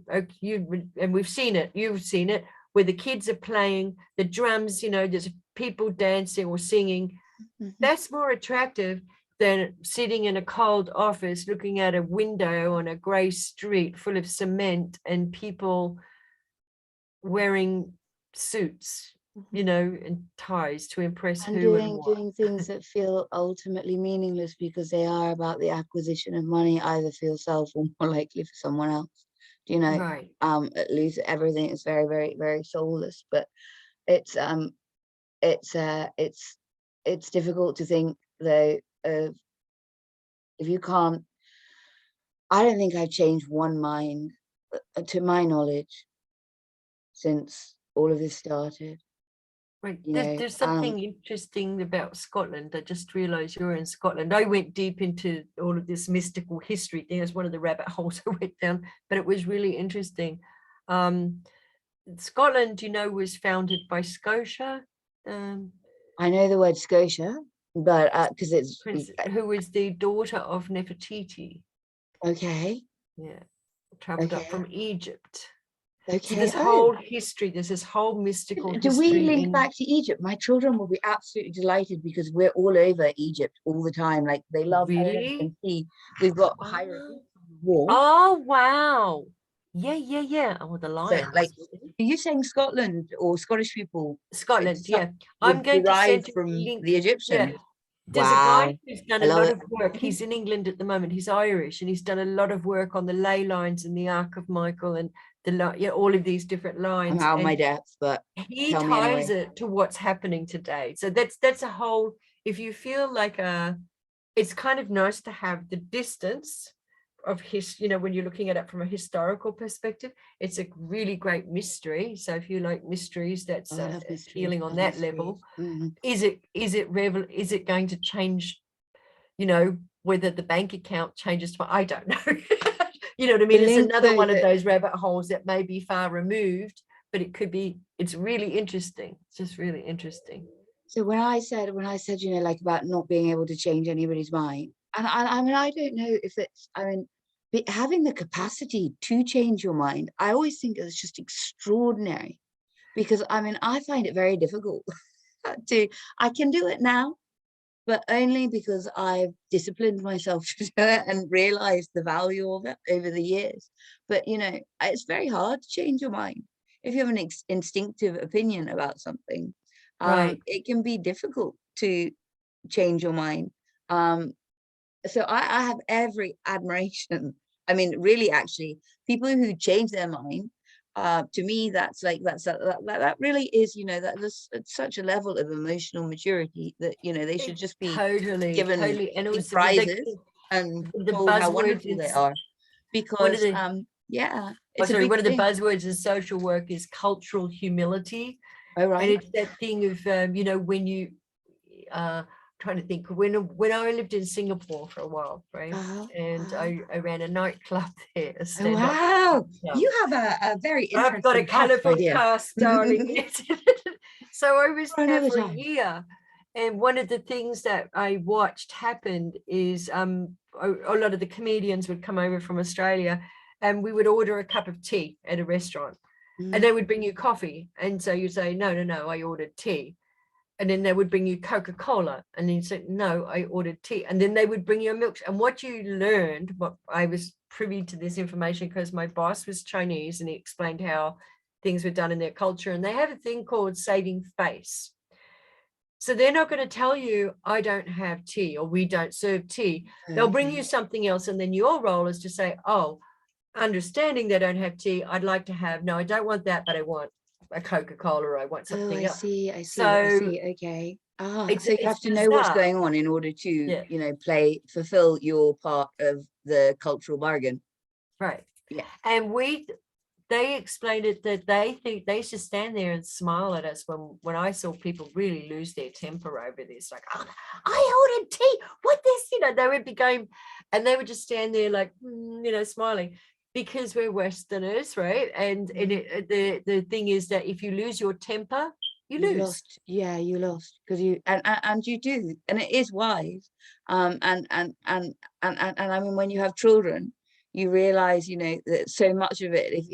we've seen it, you've seen it, where the kids are playing the drums, you know, there's people dancing or singing. Mhm. That's more attractive than sitting in a cold office looking at a window on a grey street full of cement and people wearing suits, you know, and ties to impress And who and what. doing things that feel ultimately meaningless because they are about the acquisition of money, either for yourself or more likely for someone else. Do you know? Right. At least everything is very, very, very soulless. But it's it's difficult to think though of if you can't. I don't think I've changed one mind, to my knowledge, since all of this started. Right. You know, There's something interesting about Scotland. I just realized you're in Scotland. I went deep into all of this mystical history thing. It's one of the rabbit holes I went down, but it was really interesting. Scotland, you know, was founded by Scotia, I know the word Scotia, but because it's who was the daughter of Nefertiti. okay, Yeah, traveled up okay, from Egypt. So okay. this whole history, there's this whole mystical Do we history link in back to Egypt? My children will be absolutely delighted because we're all over Egypt all the time. Like they love herbs and really. tea. We've got Oh, hieroglyphs on the wall. oh wow. Yeah. Oh, the So, lions. like, are you saying Scotland or Scottish people Scotland, yeah. I'm would going to derive send you a from link. the Yeah. Egyptians? There's a Wow, guy who's done I a love lot it. of work. He's in England at the moment. He's Irish, and he's done a lot of work on the ley lines and the Ark of Michael and all of these different I'm lines. out of my And depth, but he tell me ties anyway. it to what's happening today. So that's a whole. If you feel like it's kind of nice to have the distance of his, you know, when you're looking at it from a historical perspective, it's a really great mystery. So if you like mysteries, that's Oh, I love mysteries. appealing on Love that mysteries. level. Mhm. Is it going to change, you know, whether the bank account changes to, I don't know. You know what I mean? The It's link another though one of that those rabbit holes that may be far removed, but it could be, it's really interesting. It's just really interesting. so when I said, you know, like about not being able to change anybody's mind, and I mean, I don't know if it's, I mean, having the capacity to change your mind, I always think it's just extraordinary because I mean, I find it very difficult to, I can do it now, but only because I've disciplined myself to do it and realized the value of it over the years. But, you know, it's very hard to change your mind. If you have an instinctive opinion about something, Right. it can be difficult to change your mind. So I have every admiration. I mean, really, actually, people who change their mind, to me, that's like that really is, you know, that's at such a level of emotional maturity that, you know, they should just be given Totally. And big also prizes and the told how buzzwords wonderful they is are one of because the, yeah, oh, it's a sorry, big one of the thing. buzzwords in social work is cultural humility. Oh, And right. it's that thing of, you know, when you, trying to think, when I lived in Singapore for a while, right? And I ran a nightclub there, a Oh, stand-up wow. club. You have a very I've got a interesting past, my colourful dear. past, darling. So I was For there another for a time. year. And one of the things that I watched happened is a lot of the comedians would come over from Australia and we would order a cup of tea at a restaurant and they would bring you coffee. And so you say, no, I ordered tea. And then they would bring you Coca-Cola. And then you say, no, I ordered tea. And then they would bring you a milk. And what you learned, what I was privy to this information because my boss was Chinese and he explained how things were done in their culture. And they have a thing called saving face. So they're not going to tell you, I don't have tea or we don't serve tea. They'll bring you something else. And then your role is to say, oh, understanding they don't have tea, I'd like to have, no, I don't want that, but I want a Coca-Cola or I want Oh, something I else. see. I So see. Okay. it's So you have to know what's bizarre. going on in order to, Yeah, you know, fulfill your part of the cultural bargain. right. Yeah. And they explained it that they think they should stand there and smile at us when I saw people really lose their temper over this, like, oh, I ordered tea, what this, you know, they would be going and they would just stand there like, you know, smiling because we're Westerners, right? And the thing is that if you lose your temper, you You've lose. lost. Yeah, you lost, because you and you do, and it is wise. And I mean, when you have children, you realize, you know, that so much of it, if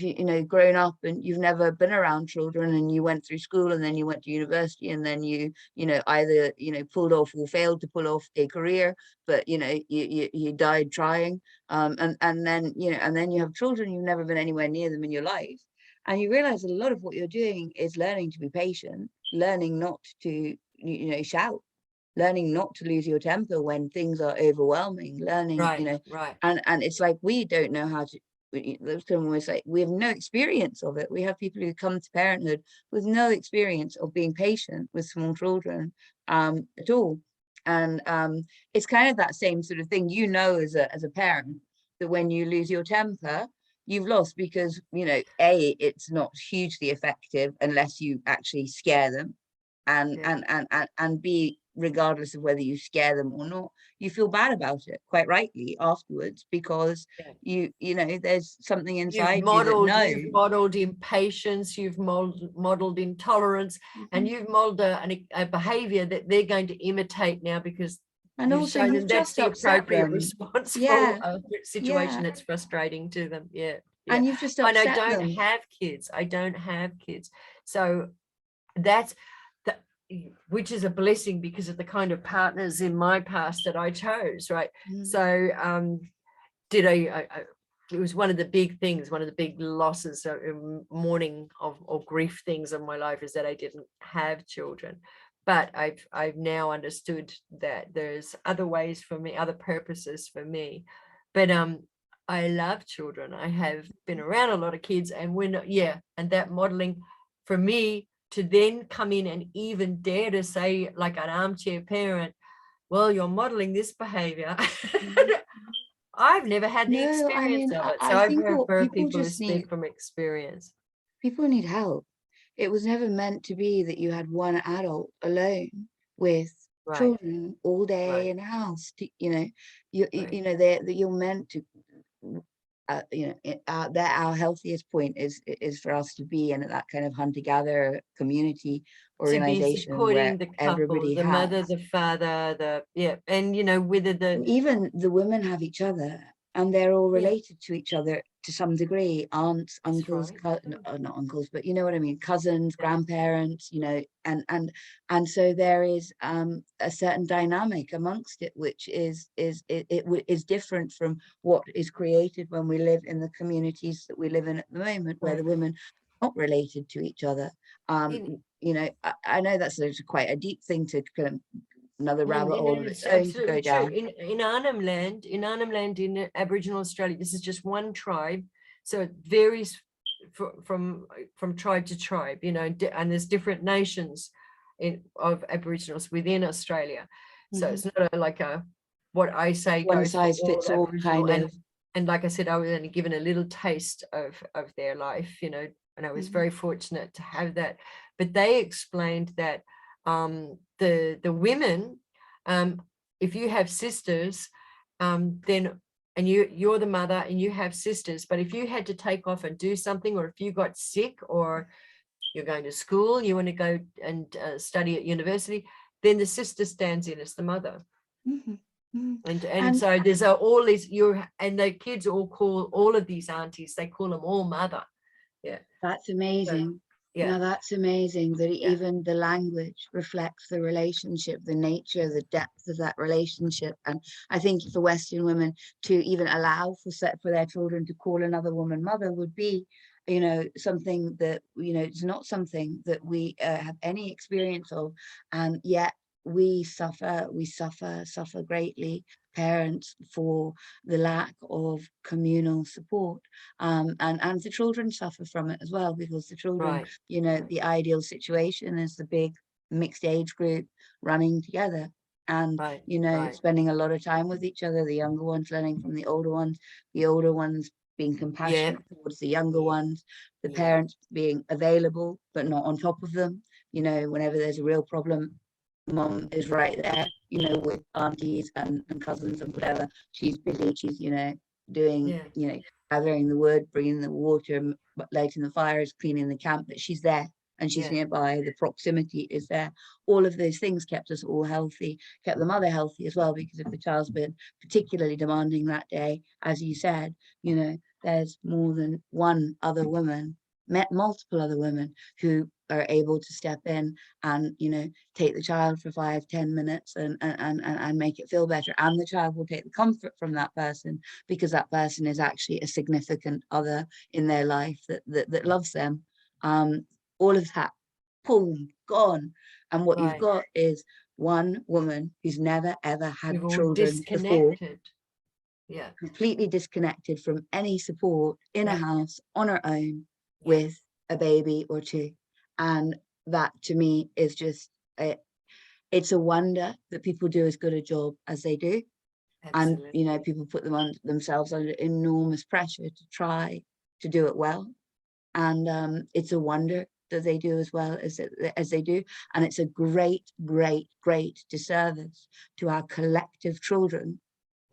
you know, grown up and you've never been around children, and you went through school, and then you went to university, and then you know, either, you know, pulled off or failed to pull off a career, but you know, you died trying. And then, you know, and then you have children, you've never been anywhere near them in your life, and you realize that a lot of what you're doing is learning to be patient, learning not to, you know, shout, learning not to lose your temper when things are overwhelming, learning, you know. Right. And it's like, we don't know how to, those can always say, we have no experience of it. We have people who come to parenthood with no experience of being patient with small children at all. And it's kind of that same sort of thing, you know, as a parent, that when you lose your temper, you've lost, because, you know, A, it's not hugely effective unless you actually scare them, and Yeah. and B, regardless of whether you scare them or not, you feel bad about it, quite rightly, afterwards, because Yeah. you know, there's something You've inside you that knows. modeled impatience, you've modeled intolerance, and you've modeled a behavior that they're going to imitate now, because And you've also, shown them you've that's just the upset appropriate them. response Yeah, for a situation yeah. that's frustrating to them. Yeah. And you've just And I upset don't them. have kids. So that's the, which is a blessing because of the kind of partners in my past that I chose, right? So it was one of the big things, one of the big losses, mourning of or grief things in my life, is that I didn't have children. But I've now understood that there's other ways for me, other purposes for me. But I love children. I have been around a lot of kids, and and that modeling for me to then come in and even dare to say, like an armchair parent, well, you're modeling this behavior. I've never had the No, I experience mean, of it. So I I've think what prefer people people who just need, speak from experience. People need help. It was never meant to be that you had one adult alone with Right, children all day right, in a house. You know, right. you know, that you're meant to. You know, that our healthiest point is for us to be in that kind of hunter-gatherer community To be organization where supporting the couple, everybody the mother, has. the father, and whether And even the women have each other, and they're all yeah, related to each other to some degree, aunts, that's uncles, right. not uncles, but you know what I mean, cousins, Yeah. grandparents, you know. And so there is a certain dynamic amongst it, which is different from what is created when we live in the communities that we live in at the moment, where the Right. women are not related to each other. In, You know, I know that's quite a deep thing to kind of, another rabbit hole of it's its own to go absolutely true. down. In Arnhem Land, in Aboriginal Australia, this is just one tribe, so it varies from tribe to tribe, and there's different nations of Aboriginals within Australia. So it's not like what I say One goes for size all fits all, Aboriginal, kind of. and like I said, I was only given a little taste of their life, and I was very fortunate to have that. But they explained that the women, if you have sisters, then and you're the mother and you have sisters, but if you had to take off and do something, or if you got sick, or you're going to school, you want to go and study at university, then the sister stands in as the mother. And so there's all these, and the kids all call all of these aunties, they call them all mother. Yeah, that's amazing. yeah. Now that's amazing that Yeah. even the language reflects the relationship, the nature, the depth of that relationship. And I think for Western women to even allow for their children to call another woman mother would be, you know, something that, you know, it's not something that we have any experience of, and yet we suffer greatly, parents, for the lack of communal support. And the children suffer from it as well, because the children, Right. you know, the ideal situation is the big mixed age group running together, and Right. you know, Right. spending a lot of time with each other, the younger ones learning from the older ones being compassionate towards the younger ones, the parents being available but not on top of them. You know, whenever there's a real problem, mom is right there, you know, with aunties and cousins and whatever. She's busy, she's, you know, doing, you know, gathering the wood, bringing the water, lighting the fires, cleaning the camp, that she's there and she's nearby. The proximity is there. All of those things kept us all healthy, kept the mother healthy as well, because if the child's been particularly demanding that day, as you said, you know, there's more than one other woman, multiple other women who are able to step in and, you know, take the child for 5-10 minutes and make it feel better, and the child will take the comfort from that person, because that person is actually a significant other in their life that loves them. All of that, boom, gone, and what you've got is one woman who's never ever had children before, completely disconnected from any support, in a house on her own with a baby or two. And that to me is just it's a wonder that people do as good a job as they do. Absolutely. And you know, people put themselves under enormous pressure to try to do it well, and it's a wonder that they do as well as they do. And it's a great disservice to our collective children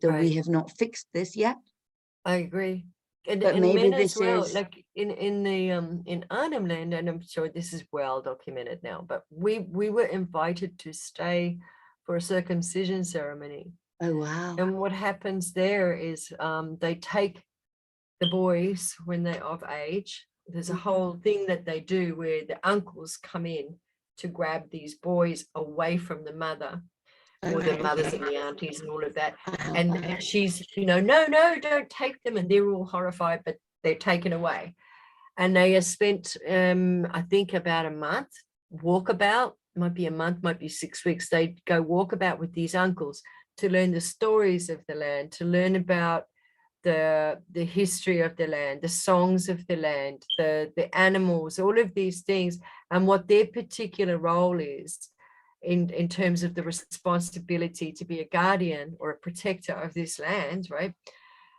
that we have not fixed this yet. I agree. And maybe men this as well, is like in Arnhem Land, and I'm sure this is well documented now, but we were invited to stay for a circumcision ceremony. Oh wow. And what happens there is they take the boys when they're of age. There's a whole thing that they do where the uncles come in to grab these boys away from the mother, or the mothers and the aunties and all of that. And she's, you know, no, don't take them. And they're all horrified, but they're taken away. And they have spent, I think, about a month, walkabout, might be a month, might be 6 weeks. They go walkabout with these uncles to learn the stories of the land, to learn about the history of the land, the songs of the land, the animals, all of these things, and what their particular role is in terms of the responsibility to be a guardian or a protector of this land, right?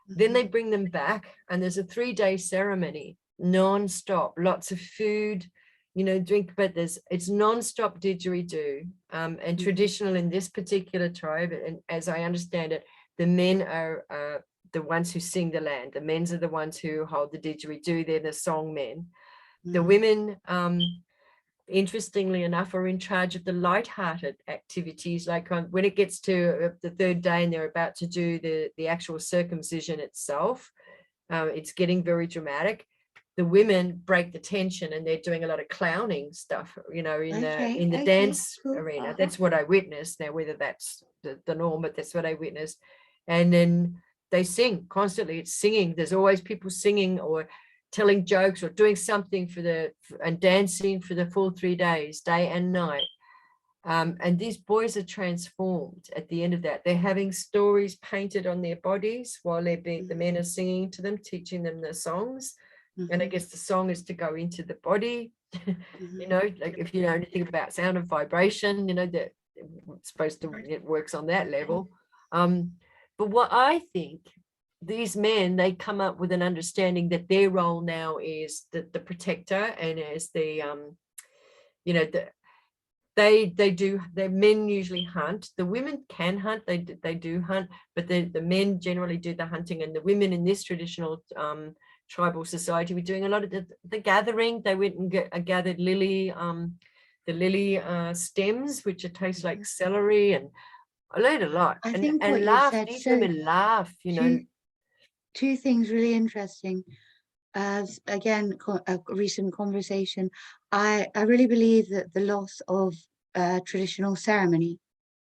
Then they bring them back, and there's a 3-day ceremony, non-stop, lots of food, you know, drink, but it's non-stop didgeridoo, and traditional in this particular tribe, and as I understand it, the men are the ones who sing the land. The men are the ones who hold the didgeridoo. They're the song men. The women, interestingly enough, are in charge of the light-hearted activities. Like when it gets to the 3rd day and they're about to do the actual circumcision itself, it's getting very dramatic. The women break the tension, and they're doing a lot of clowning stuff, you know, in the dance arena. That's what I witnessed. Now, whether that's the norm, but that's what I witnessed. And then they sing constantly. It's singing. There's always people singing or telling jokes or doing something and dancing for the full 3 days, day and night. And these boys are transformed at the end of that. They're having stories painted on their bodies while the men are singing to them, teaching them the songs. And I guess the song is to go into the body. You know, like if you know anything about sound and vibration, you know, that it's supposed to, it works on that level. But what I think, these men, they come up with an understanding that their role now is the protector, and as the you know, the men usually hunt. The women can hunt, they do hunt, but the men generally do the hunting, and the women in this traditional tribal society were doing a lot of the gathering. They went and gathered the lily stems, which taste like celery, and I learned a lot. I and think what you said, these so women laugh, you know. Two things really interesting. As again, a recent conversation, I really believe that the loss of traditional ceremony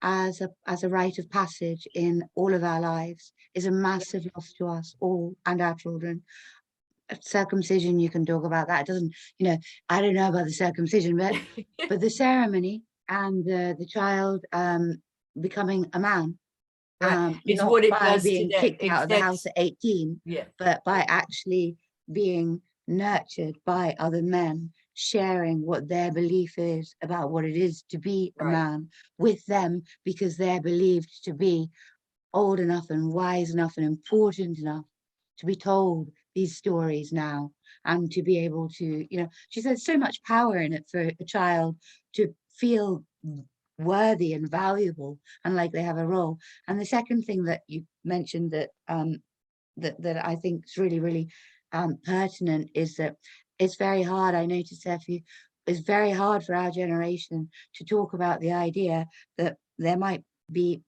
as a rite of passage in all of our lives is a massive loss to us all and our children. Circumcision, you can talk about that. It doesn't, you know, I don't know about the circumcision, but the ceremony and the child becoming a man. It's not what it by does being today. kicked out of the house at 18, but by actually being nurtured by other men, sharing what their belief is about what it is to be a man with them, because they're believed to be old enough and wise enough and important enough to be told these stories now, and to be able to, you know, she said so much power in it for a child to feel worthy and valuable and like they have a role. And the second thing that you mentioned that that I think is really, really pertinent is that it's very hard. I noticed that it's very hard for our generation to talk about the idea that there might be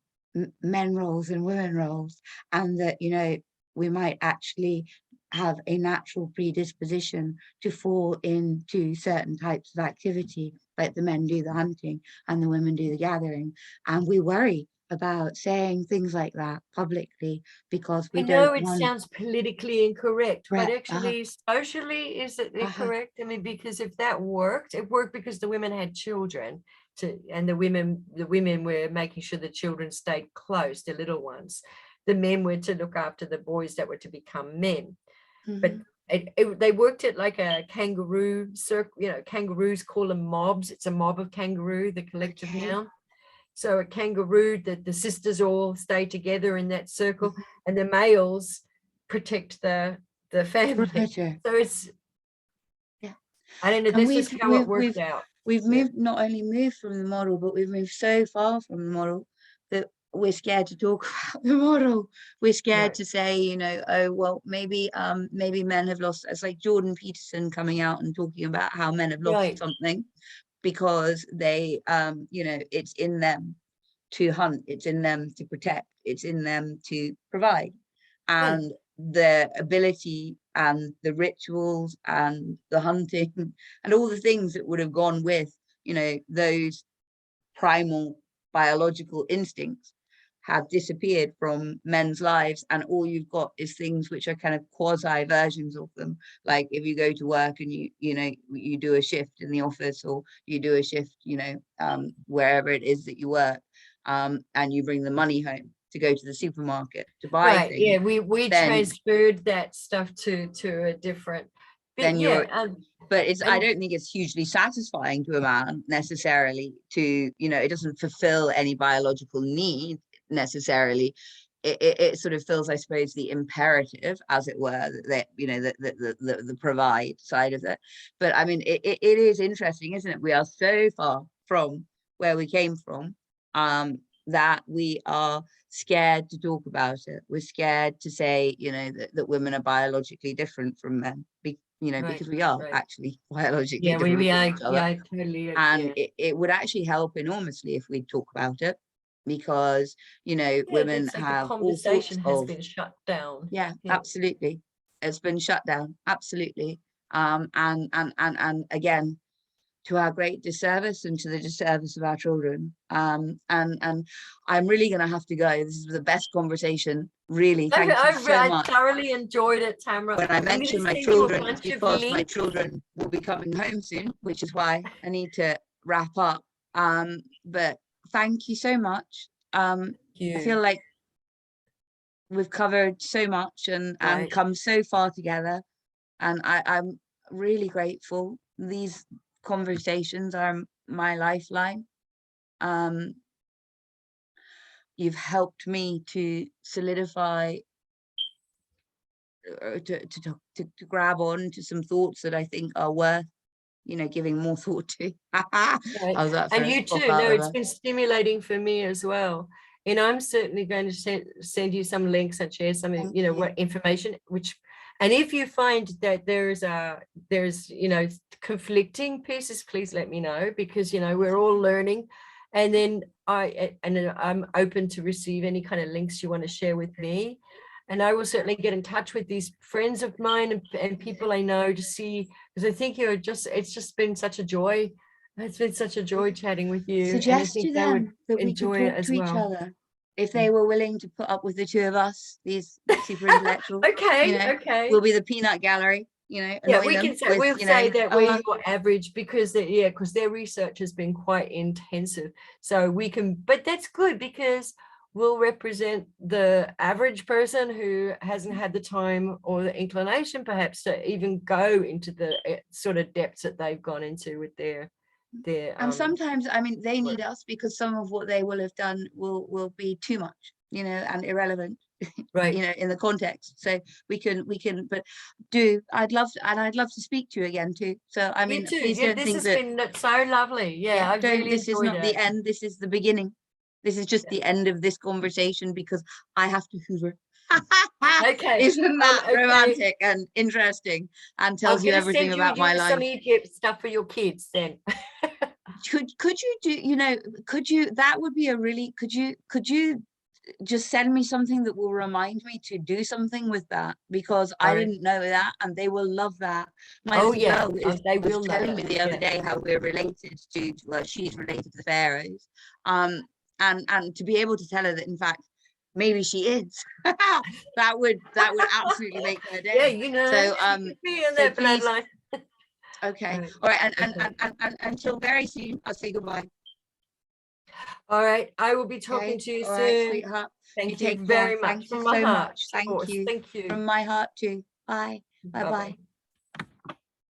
men roles and women roles, and that, you know, we might actually have a natural predisposition to fall into certain types of activity, like the men do the hunting and the women do the gathering. And we worry about saying things like that publicly because we I know don't it want. sounds politically incorrect, but Right, actually socially, is it correct? I mean, because if that worked, it worked because the women had children and the women were making sure the children stayed close, the little ones. The men were to look after the boys that were to become men. But they worked it like a kangaroo circle, you know, kangaroos call them mobs. It's a mob of kangaroo, the collective noun. So a kangaroo, that the sisters all stay together in that circle, and the males protect the family. So it's, I don't know, And this is how it worked out. We've moved, not only moved from the model, but we've moved so far from the model that we're scared to talk about the model. We're scared to say, you know, oh, well, maybe men have lost. It's like Jordan Peterson coming out and talking about how men have lost something because they, you know, it's in them to hunt, it's in them to protect, it's in them to provide. And the ability and the rituals and the hunting and all the things that would have gone with, you know, those primal biological instincts have disappeared from men's lives, and all you've got is things which are kind of quasi versions of them. Like if you go to work and you know, you do a shift in the office, or you do a shift, you know, wherever it is that you work, and you bring the money home to go to the supermarket to buy things. Yeah, we transferred that stuff to a different. But but it's, I don't think it's hugely satisfying to a man necessarily to, you know, it doesn't fulfill any biological need necessarily. It sort of fills, I suppose, the imperative, as it were, that, you know, the provide side of it. But I mean, it is interesting, isn't it? We are so far from where we came from, that we are scared to talk about it. We're scared to say, you know, that women are biologically different from men, you know, because we are actually biologically different we from are, each other. I totally, and it would actually help enormously if we talk about it, because, you know, women like have the conversation all sorts has of, been shut down. absolutely, it's been shut down, absolutely. And again, to our great disservice and to the disservice of our children. And I'm really going to have to go. This is the best conversation, really. Thank you so much. I thoroughly enjoyed it, Tamara. When I mentioned my children, it's because my children will be coming home soon, which is why I need to wrap up. But thank you so much. I feel like we've covered so much and come so far together, and I'm really grateful. These conversations are my lifeline. You've helped me to solidify, to grab on to some thoughts that I think are worth, you know, giving more thought to. How's that? And you too. No, it's been stimulating for me as well. And I'm certainly going to send you some links and share some, you know, what information, which, and if you find that there's, you know, conflicting pieces, please let me know, because, you know, we're all learning. And then I'm open to receive any kind of links you want to share with me. And I will certainly get in touch with these friends of mine and people I know to see, because I think it's just been such a joy. It's been such a joy chatting with you. Suggest to them that we could talk to each other if they were willing to put up with the two of us, these super intellectuals. Okay, you know, okay. We'll be the peanut gallery, you know. Yeah, we can say, we'll say that we're your average, because because their research has been quite intensive. So we can, but that's good, because we'll represent the average person who hasn't had the time or the inclination perhaps to even go into the sort of depths that they've gone into with their and sometimes, I mean, they need us because some of what they will have done will be too much, you know, and irrelevant, you know, in the context. So we can, but I'd love to speak to you again too. So I mean, please don't think that this has been so lovely. I've really this is not the end. This is the beginning. This is just the end of this conversation, because I have to hoover. Okay. Isn't that okay. romantic and interesting, and I'm tells you gonna everything send about you my some life? Egypt stuff for your kids then. Could you do, you know, could you, that would be a really, could you just send me something that will remind me to do something with that, because I All right. didn't know that, and they will love that. My Oh little yeah, girl they was will love telling me it. the other Yeah. day how we're related to, well, she's related to the pharaohs, and to be able to tell her that in fact maybe she is, that would absolutely make her Yeah, day. you know, So she could be in so that please, bloodline. okay, Right. all right, Okay. and until very soon, I'll say goodbye. All right. I will be talking Okay, to you all right, soon. sweetheart. You Thank you take care. very much Thank you from my so heart. much. Of Thank course. you Thank you. from my heart too. Bye. Bye Bye-bye. bye.